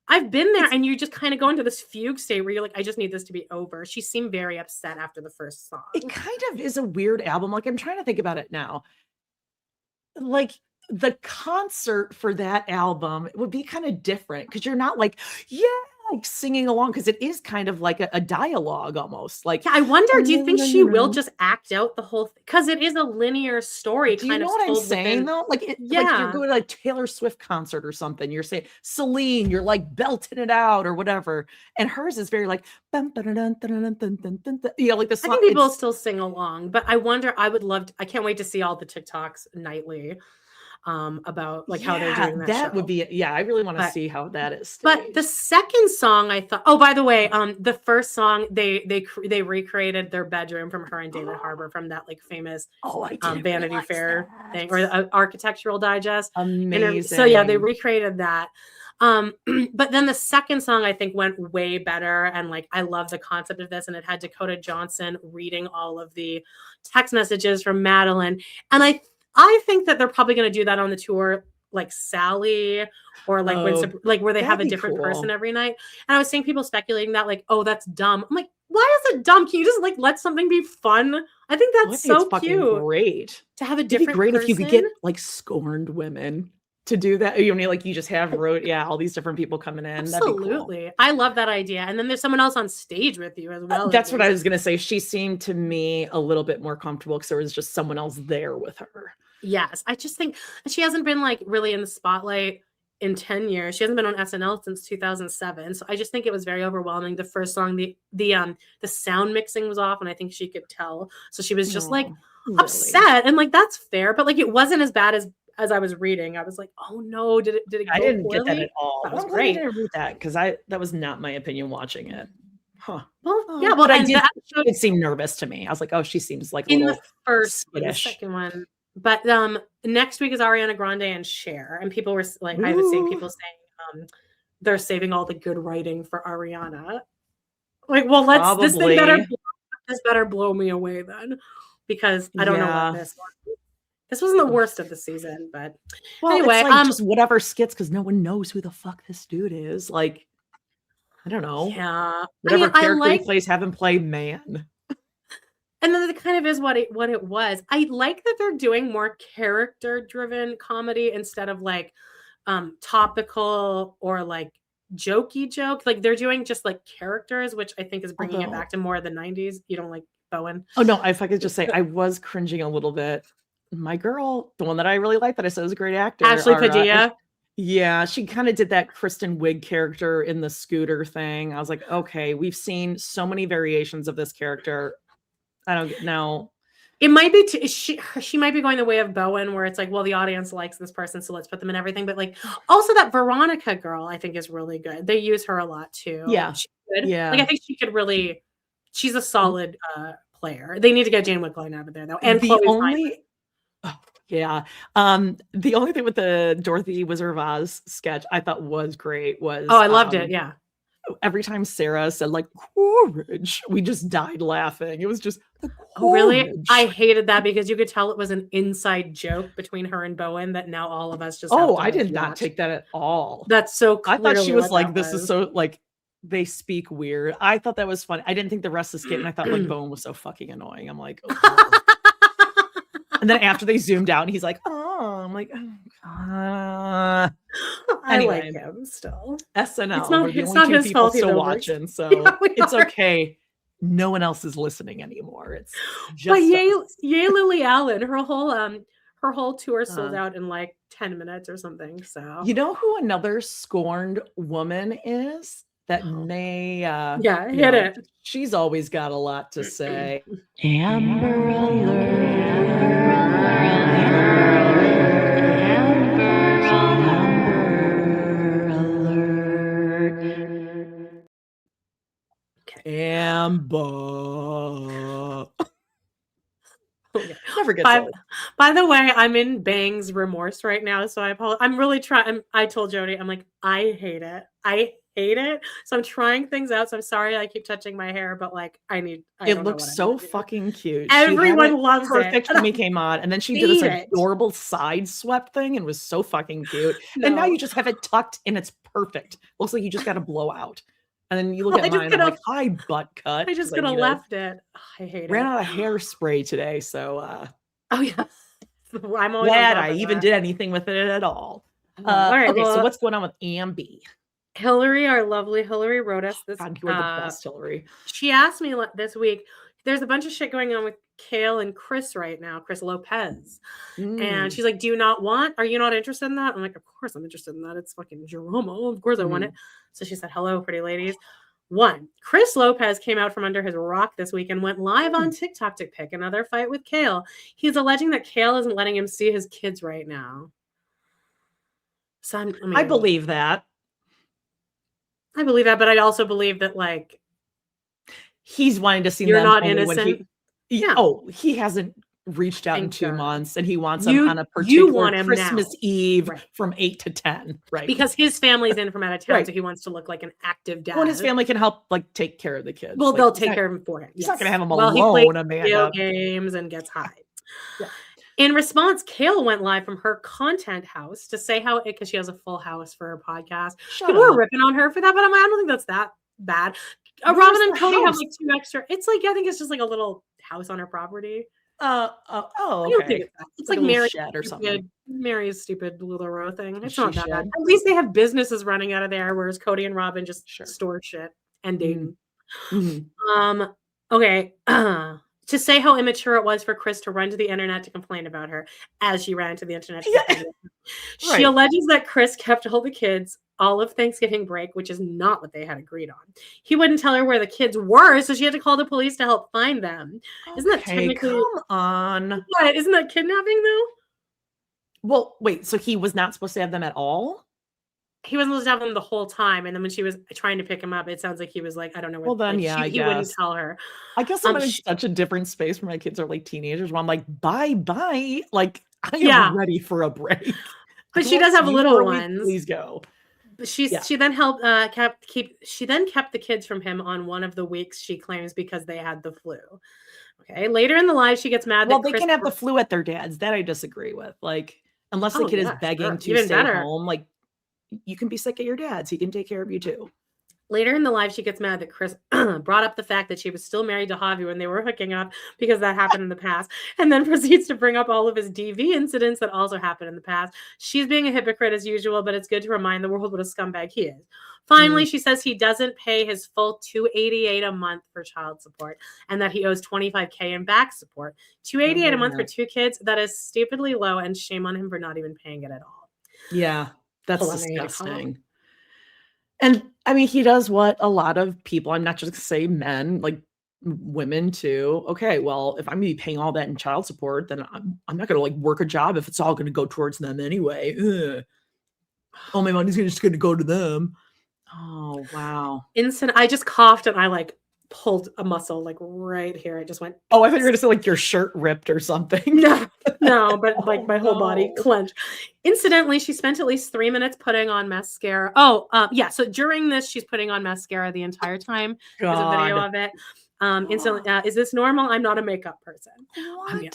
I've been there, and you just kind of go into this fugue state where you're like, I just need this to be over. She seemed very upset after the first song. It kind of is a weird album. Like I'm trying to think about it now. Like the concert for that album, it would be kind of different because you're not like, like singing along, because it is kind of like a dialogue almost. Like, I wonder, do you think she will just act out the whole thing? Because it is a linear story. Do you know what I'm saying though? Like, like you're going to a Taylor Swift concert or something. You're saying Celine, you're like belting it out or whatever, and hers is very like, like the song. I think people still sing along, but I wonder. I can't wait to see all the TikToks nightly. About like how they're doing that show. Would be I really want to see how that is staged. But the second song I thought, by the way, the first song they recreated their bedroom from her and David Harbour from that like famous Vanity Fair thing or Architectural Digest. Amazing. So they recreated that. But then the second song I think went way better, and like I love the concept of this, and it had Dakota Johnson reading all of the text messages from Madeline, and I think that they're probably going to do that on the tour, like Sally, or like where they have a different person every night. And I was seeing people speculating that like, oh, that's dumb. I'm like, why is it dumb? Can you just like let something be fun? I think that's so cute. Great to have a different. It'd be great person. If you could get like scorned women to do that. You know, like you just have all these different people coming in. Absolutely. Cool. I love that idea. And then there's someone else on stage with you as well. That's what I was going to say. She seemed to me a little bit more comfortable because there was just someone else there with her. Yes. I just think she hasn't been like really in the spotlight in 10 years. She hasn't been on SNL since 2007. So I just think it was very overwhelming. The first song, the sound mixing was off, and I think she could tell. So she was just upset, and like that's fair, but like it wasn't as bad as I was reading. I was like, oh no, did it go I didn't poorly? get that at all. That was great. I didn't read that because that was not my opinion watching it. Huh. Well, yeah, but I did. It seemed nervous to me. I was like, oh, she seems like in the first, the second one. But next week is Ariana Grande and Cher, and people were like, I was seeing people saying they're saving all the good writing for Ariana. Like, well, this better blow me away then, because I don't know what this was. This wasn't the worst of the season, but anyway, it's like just whatever skits, because no one knows who the fuck this dude is. Like, I don't know. Yeah, whatever character he plays, have him play man. And then it kind of is what it was. I like that they're doing more character-driven comedy instead of like topical or like jokey joke. Like they're doing just like characters, which I think is bringing it back to more of the 90s. You don't like Bowen? Oh no, if I could just say, I was cringing a little bit. My girl, the one that I really like that I said was a great actor, Ashley Padilla. Yeah, she kind of did that Kristen Wiig character in the scooter thing. I was like, okay, we've seen so many variations of this character. I don't know. It might be she might be going the way of Bowen, where it's like, well, the audience likes this person, so let's put them in everything. But like, also that Veronica girl, I think is really good. They use her a lot too. Yeah, yeah. Like I think she could really. She's a solid player. They need to get Jane Wickline out of there though. And the only. Yeah. The only thing with the Dorothy Wizard of Oz sketch I thought was great was I loved it. Yeah. Every time Sarah said like courage, we just died laughing. It was just really? I hated that because you could tell it was an inside joke between her and Bowen that now all of us just I did not take that at all. That's so I thought she was like, this is so like they speak weird. I thought that was funny. I didn't think the rest of the skit, and I thought like Bowen was so fucking annoying. I'm like, and then after they zoomed out, and he's like, I'm like, I like him still. SNL. It's not his fault still watching, so it's okay. No one else is listening anymore. It's just but yay Lily Allen. Her whole tour sold out in like 10 minutes or something. So you know who another scorned woman is? That may hit it. She's always got a lot to say. Amber Alert. Amber. Never gets old. By the way, I'm in Bang's remorse right now, so I apologize. I'm really trying. I told Jody, I'm like, I hate it. So I'm trying things out. So I'm sorry I keep touching my hair, but like it looks so fucking cute. Everyone loves it. Perfect when we came on, and then she did this adorable side swept thing and was so fucking cute. And now you just have it tucked and it's perfect. Looks like you just got a blowout. And then you look at mine and I'm like, hi, butt cut. I just could have left it. I hate it. Ran out of hairspray today, so oh yeah. I'm always glad I even did anything with it at all. All right, okay, so what's going on with Ambi? Hillary, our lovely Hillary, wrote us this. God, you are the best, Hillary. She asked me this week. There's a bunch of shit going on with Kail and Chris right now, Chris Lopez. And she's like, are you not interested in that? I'm like, of course I'm interested in that. It's fucking drama. Of course I want it. So she said, hello, pretty ladies. 1, Chris Lopez came out from under his rock this week and went live on TikTok to pick another fight with Kail. He's alleging that Kail isn't letting him see his kids right now. So I believe that. I believe that, but I also believe that like he's wanting to see you're them not innocent. He hasn't reached out in 2 months, and he wants them on a particular Christmas Eve from 8 to 10, right? Because his family's in from out of town, so he wants to look like an active dad. Well, his family can help like take care of the kids. Well, they'll take care of him for him. He's not going to have him alone, Amanda. Video games and gets high. In response, Kail went live from her content house to say how because she has a full house for her podcast. People were ripping on her for that, but I don't think that's that bad. Robyn and Cody have like 2 extra. It's like I think it's just like a least house on her property. Okay. I don't think it's like Mary's shed or something. Mary's stupid little row thing. It's not that bad. At least they have businesses running out of there, whereas Cody and Robyn just store shit and dating. Okay. To say how immature it was for Chris to run to the internet to complain about her as she ran to the internet. She alleges that Chris kept all the kids all of Thanksgiving break, which is not what they had agreed on. He wouldn't tell her where the kids were, so she had to call the police to help find them. Isn't that technically... Come on. What? Isn't that kidnapping, though? Well, wait, so he was not supposed to have them at all? he wasn't supposed to have them the whole time. And then when she was trying to pick him up, it sounds like he was like, I don't know where. Well, then, like, yeah, I he wouldn't guess. tell her. I guess I'm in such a different space where my kids are like teenagers, where I'm like, bye. Like, I am Yeah. ready for a break. But she does have little ones. Please go. But she then she then kept the kids from him on one of the weeks, she claims, because they had the flu. Okay. Later in the live, she gets mad. Well, they can have the flu at their dad's. That I disagree with. Like, unless the kid is begging to stay home, like, you can be sick at your dad's. He can take care of you too. Later in the live, she gets mad that Chris brought up the fact that she was still married to Javi when they were hooking up, because that happened in the past, and then proceeds to bring up all of his DV incidents that also happened in the past. She's being a hypocrite as usual, but it's good to remind the world what a scumbag he is. Finally, she says he doesn't pay his full $288 a month for child support, and that he owes $25K in back support. $288 a month for 2 kids, that is stupidly low, and shame on him for not even paying it at all. Yeah, that's disgusting. And I mean, he does what a lot of people, I'm not just going to say men, like women too. Okay, well, if I'm going to be paying all that in child support, then I'm not going to like work a job if it's all going to go towards them anyway. Ugh. Oh, my money's just going to go to them. Oh, wow. I just coughed and I like pulled a muscle like right here. I just went. Oh, I thought you were going to say like your shirt ripped or something. No, but like my whole body clenched. Incidentally, she spent at least 3 minutes putting on mascara. Yeah. So during this, she's putting on mascara the entire time. There's a video of it. Instantly, is this normal? I'm not a makeup person. What? I mean,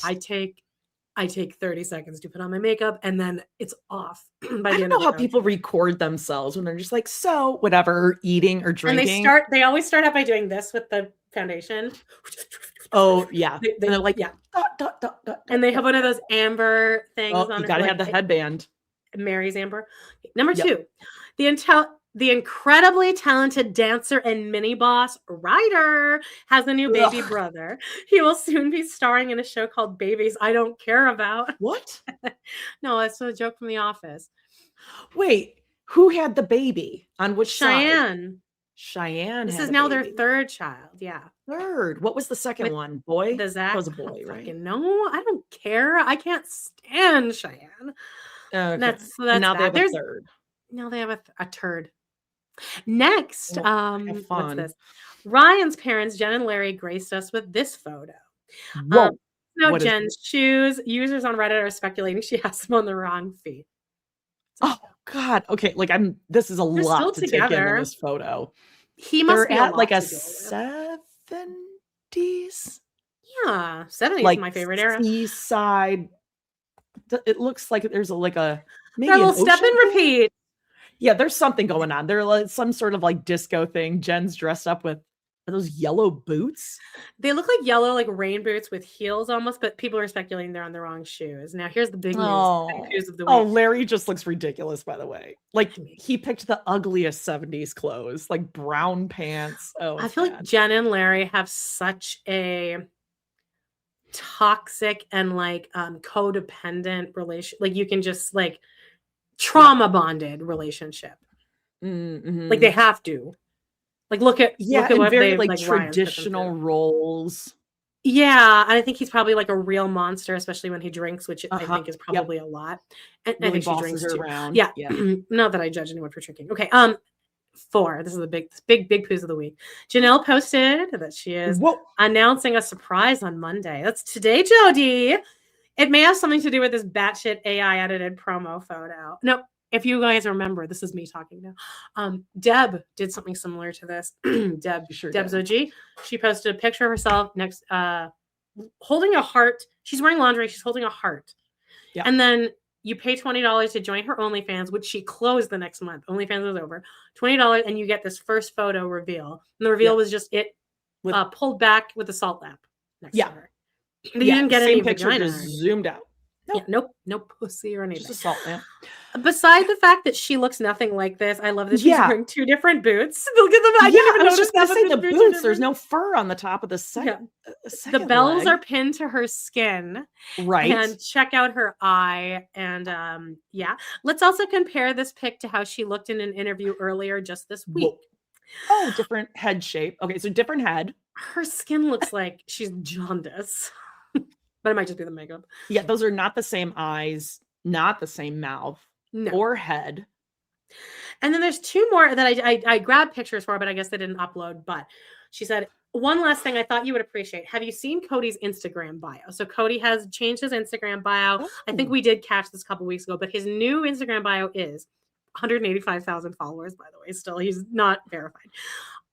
I take 30 seconds to put on my makeup and then it's off. I don't know how people record themselves when they're just like, so whatever, eating or drinking. And they always start out by doing this with the foundation. Oh, yeah. And they're like, yeah. And they have one of those amber things on. You got to have the headband. Mary's amber. Number 2, the incredibly talented dancer and mini boss Reiner has a new baby brother. He will soon be starring in a show called Babies I Don't Care About. What? No, it's a joke from The Office. Wait, who had the baby? On which Cheyenne. side? Cheyenne. This is now their 3rd child. Yeah. 3rd. What was the second one? Boy? The Zach. That was a boy, right? No, I don't care. I can't stand Cheyenne. Okay. That's and now they have a 3rd. Now they have a turd. Next, what's this? Ryan's parents, Jen and Larry, graced us with this photo. Whoa. Now Jen's shoes. Users on Reddit are speculating she has them on the wrong feet. Oh God. Okay. Like this is a lot to take in this photo. He must be at like a 70s. Yeah. 70s like is my favorite era. Seaside. It looks like there's maybe a little step and repeat. Yeah, there's something going on. There's like some sort of like disco thing. Jen's dressed up with those yellow boots. They look like yellow, like rain boots with heels almost, but people are speculating they're on the wrong shoes. Now, here's the big news. Big news of the week. Oh, Larry just looks ridiculous, by the way. Like he picked the ugliest 70s clothes, like brown pants. Oh, I feel like Jen and Larry have such a toxic and like codependent relation. Like you can just like trauma bonded relationship. Mm-hmm. Like they have to. Like look at what very they like traditional roles. Yeah, and I think he's probably like a real monster, especially when he drinks, which I think is probably a lot. And really I think she drinks too. Around. Yeah. Not that I judge anyone for drinking. Okay. 4. This is the big poos of the week. Janelle posted that she is announcing a surprise on Monday. That's today, Jody. It may have something to do with this batshit AI edited promo photo. No, if you guys remember, this is me talking now. Deb did something similar to this. Deb's OG. She posted a picture of herself next, holding a heart. She's wearing lingerie. She's holding a heart. Yeah. And then you pay $20 to join her Onlyfans, which she closed the next month. Onlyfans was over. $20, and you get this first photo reveal. And the reveal was just it pulled back with a salt lamp next to her. But you didn't get any picture, vagina. just zoomed out. Nope. Yeah, no pussy or anything. Just a salt lamp. Besides the fact that she looks nothing like this, I love that she's wearing 2 different boots. Look at them. I was just going to say the boots. There's no fur on the top of the second. The bells are pinned to her skin. Right. And check out her eye. And let's also compare this pic to how she looked in an interview earlier just this week. Oh, different head shape. Okay, so different head. Her skin looks like she's jaundiced. But it might just be the makeup. Yeah, those are not the same eyes, not the same mouth or head. And then there's two more that I grabbed pictures for, but I guess they didn't upload. But she said, one last thing I thought you would appreciate. Have you seen Cody's Instagram bio? So Cody has changed his Instagram bio. Oh. I think we did catch this a couple weeks ago, but his new Instagram bio is 185,000 followers, by the way. Still, he's not verified.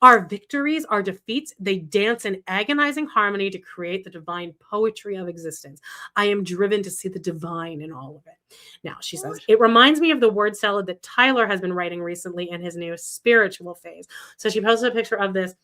Our victories, our defeats, they dance in agonizing harmony to create the divine poetry of existence. I am driven to see the divine in all of it. Now, she says, it reminds me of the word salad that Tyler has been writing recently in his new spiritual phase. So she posted a picture of this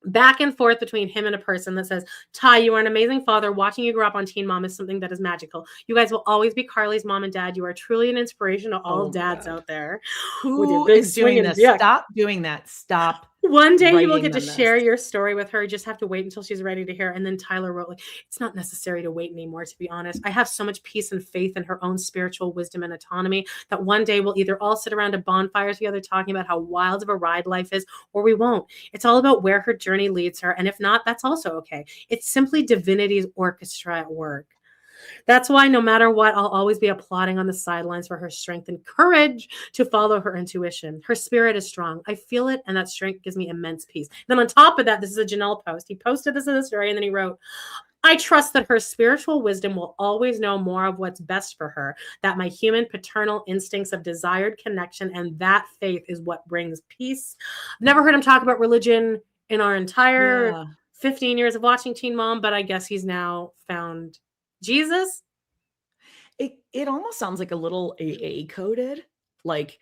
back and forth between him and a person that says, Ty, you are an amazing father. Watching you grow up on Teen Mom is something that is magical. You guys will always be Carly's mom and dad. You are truly an inspiration to all dads out there. Who is doing this? Stop doing that. Stop. One day you will get to share your story with her. You just have to wait until she's ready to hear. And then Tyler wrote, like, it's not necessary to wait anymore, to be honest. I have so much peace and faith in her own spiritual wisdom and autonomy that one day we'll either all sit around a bonfire together talking about how wild of a ride life is, or we won't. It's all about where her journey leads her. And if not, that's also okay. It's simply divinity's orchestra at work. That's why no matter what, I'll always be applauding on the sidelines for her strength and courage to follow her intuition. Her spirit is strong. I feel it, and that strength gives me immense peace. Then on top of that, this is a Jenelle post. He posted this in the story, and then he wrote, I trust that her spiritual wisdom will always know more of what's best for her, that my human paternal instincts of desired connection and that faith is what brings peace. I've never heard him talk about religion in our entire 15 years of watching Teen Mom, but I guess he's now found Jesus. It almost sounds like a little AA coded, like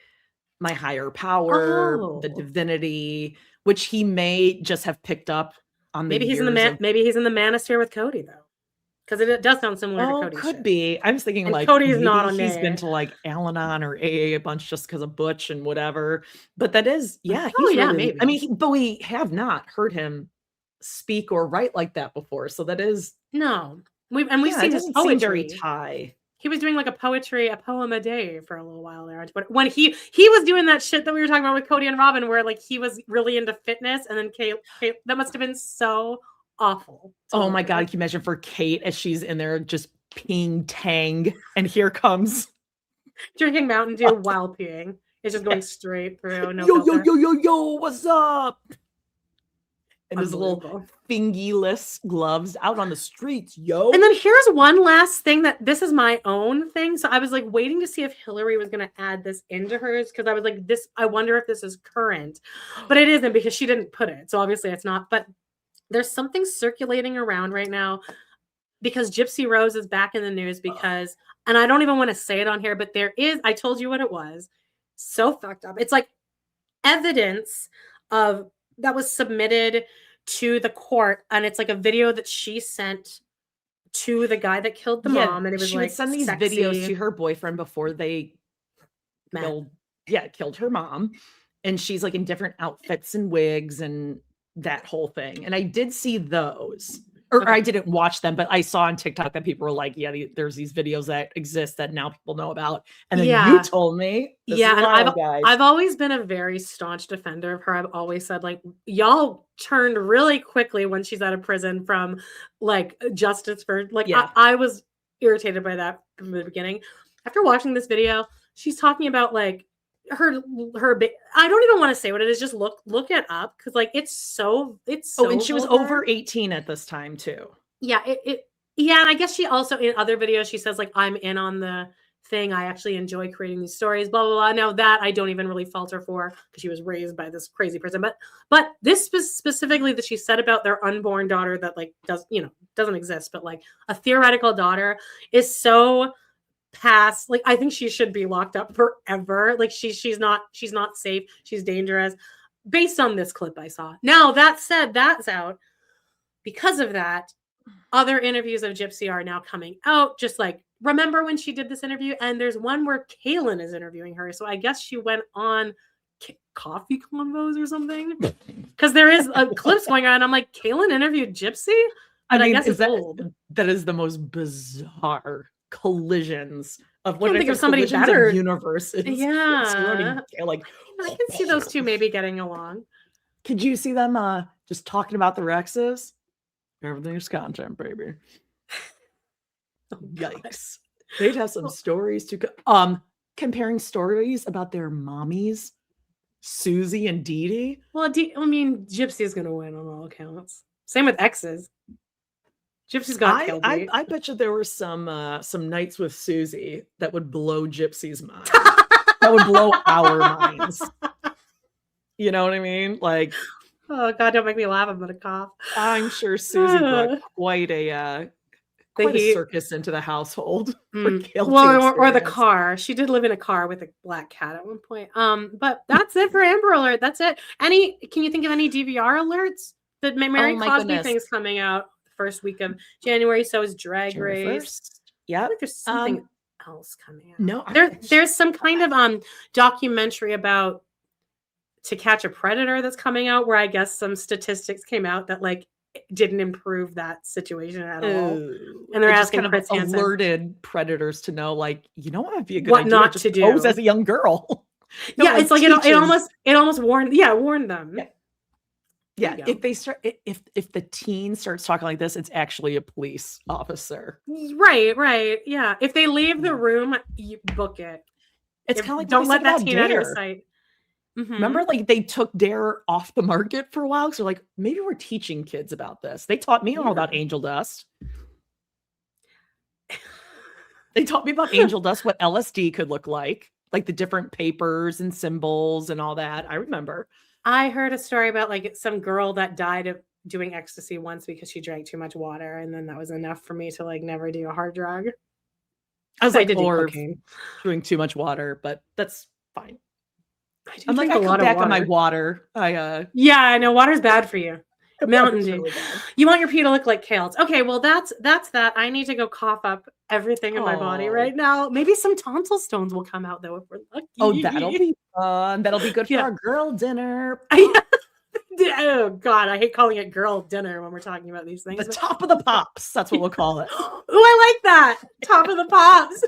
my higher power, the divinity, which he may just have picked up on. Maybe he's in the maybe he's in the manosphere with Cody though, because it does sound similar to Cody. Could be. I was thinking, and like Cody's not on. He's been to like Al-Anon or AA a bunch just because of Butch and whatever. But that is, he's maybe. I mean, but we have not heard him speak or write like that before. So that is no. We've seen his poetry. Very Thai. He was doing like a poem a day for a little while there. But when he was doing that shit that we were talking about with Cody and Robyn, where like he was really into fitness, and then Kate that must have been so awful. Oh my God, can you imagine for Kate as she's in there just peeing Tang, and here comes drinking Mountain Dew while peeing. It's just going straight through. No yo, what's up? And his little fingy-less gloves out on the streets, yo. And then here's one last thing that this is my own thing. So I was like waiting to see if Hillary was going to add this into hers, because I was like, I wonder if this is current, but it isn't because she didn't put it. So obviously it's not. But there's something circulating around right now because Gypsy Rose is back in the news because, and I don't even want to say it on here, but I told you what it was. So fucked up. It's like evidence of that was submitted to the court, and it's like a video that she sent to the guy that killed the mom, and it was she like would send these videos to her boyfriend before they killed her mom, and she's like in different outfits and wigs and that whole thing. And I did see those, or I didn't watch them, but I saw on TikTok that people were like, there's these videos that exist that now people know about. And then you told me. And I've always been a very staunch defender of her. I've always said, like, y'all turned really quickly when she's out of prison from like justice for like, I was irritated by that from the beginning. After watching this video, she's talking about like her I don't even want to say what it is, just look it up, because like it's so and she was over 18 at this time too. And I guess she also in other videos she says like, I'm in on the thing, I actually enjoy creating these stories, blah blah blah. Now that I don't even really fault her for, because she was raised by this crazy person, but this specifically that she said about their unborn daughter that like doesn't exist, but like a theoretical daughter is so past. Like, I think she should be locked up forever. Like she's not safe. She's dangerous based on this clip I saw. Now that said, that's out. Because of that, other interviews of Gypsy are now coming out. Just like, remember when she did this interview? And there's one where Kailin is interviewing her. So I guess she went on coffee convos or something. Because there is clips going on. I'm like, Kailin interviewed Gypsy? But I guess it's old. That is the most bizarre collisions of what I think of somebody better universes. Like I can see those two maybe getting along. Could you see them just talking about the Rexes? Everything's content, baby. Yikes. They'd have some stories to comparing stories about their mommies, Susie and Dee Dee. Well, I mean, Gypsy's going to win on all accounts. Same with exes. Gypsy's got killed. I bet you there were some nights with Susie that would blow Gypsy's mind. That would blow our minds. You know what I mean? Like, oh God, don't make me laugh. I'm gonna cough. I'm sure Susie brought quite a circus into the household. Well, or the car. She did live in a car with a black cat at one point. But that's it for Amber Alert. That's it. Can you think of any DVR alerts? The Mary Cosby thing's coming out the first week of January. So is Drag Race. Yeah, there's something else coming out. No, there's some kind of documentary about To Catch a Predator that's coming out, where I guess some statistics came out that like didn't improve that situation at all. And they're asking kind of alerted predators to know, like, you know what would be a good what idea not just to do pose as a young girl. Yeah, it's like it almost warned them. Yeah, if they start, if the teen starts talking like this, it's actually a police officer. Right. Yeah, if they leave the room, you book it. It's kind of like, don't let that teen out of your sight. Mm-hmm. Remember, like they took Dare off the market for a while. So like, maybe we're teaching kids about this. They taught me all about angel dust. They taught me about angel dust, what LSD could look like the different papers and symbols and all that. I remember. I heard a story about like some girl that died of doing ecstasy once because she drank too much water, and then that was enough for me to like never do a hard drug. I was like, or doing too much water, but that's fine. I'm like, I cut back on my water. I know water's bad for you. Mountain Dew. Really, you want your pee to look like Kail's. Okay, well that's that. I need to go cough up everything in my body right now. Maybe some tonsil stones will come out though if we're lucky. Oh, that'll be fun. That'll be good for our girl dinner. Oh God, I hate calling it girl dinner when we're talking about these things. The top of the pops. That's what we'll call it. Oh, I like that. Top of the pops.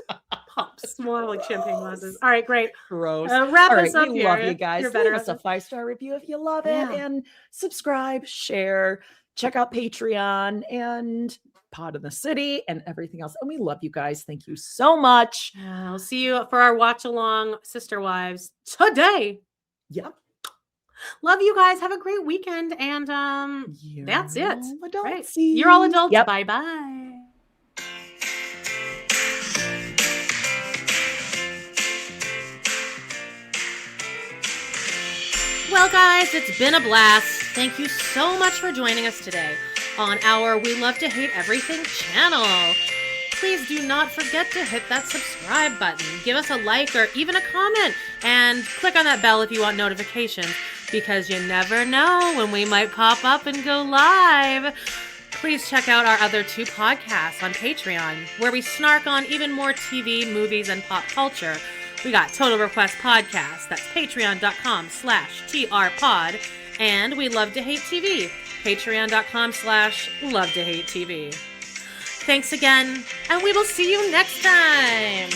Pops. Small like champagne glasses. All right, great. Gross. Wrap us up we here. Love you guys. Leave us a 5-star review if you love it, and subscribe, share, check out Patreon and Pod in the City and everything else. And we love you guys. Thank you so much. I'll see you for our watch along Sister Wives today. Yep. Love you guys. Have a great weekend. And that's it. Right. You're all adults. Yep. Bye-bye. Well, guys, it's been a blast. Thank you so much for joining us today on our We Love to Hate Everything channel. Please do not forget to hit that subscribe button. Give us a like or even a comment, and click on that bell if you want notifications, because you never know when we might pop up and go live. Please check out our other 2 podcasts on Patreon, where we snark on even more TV, movies, and pop culture. We got Total Request Podcast, that's patreon.com/trpod, and We Love to Hate TV, patreon.com/love to hate TV. Thanks again, and we will see you next time.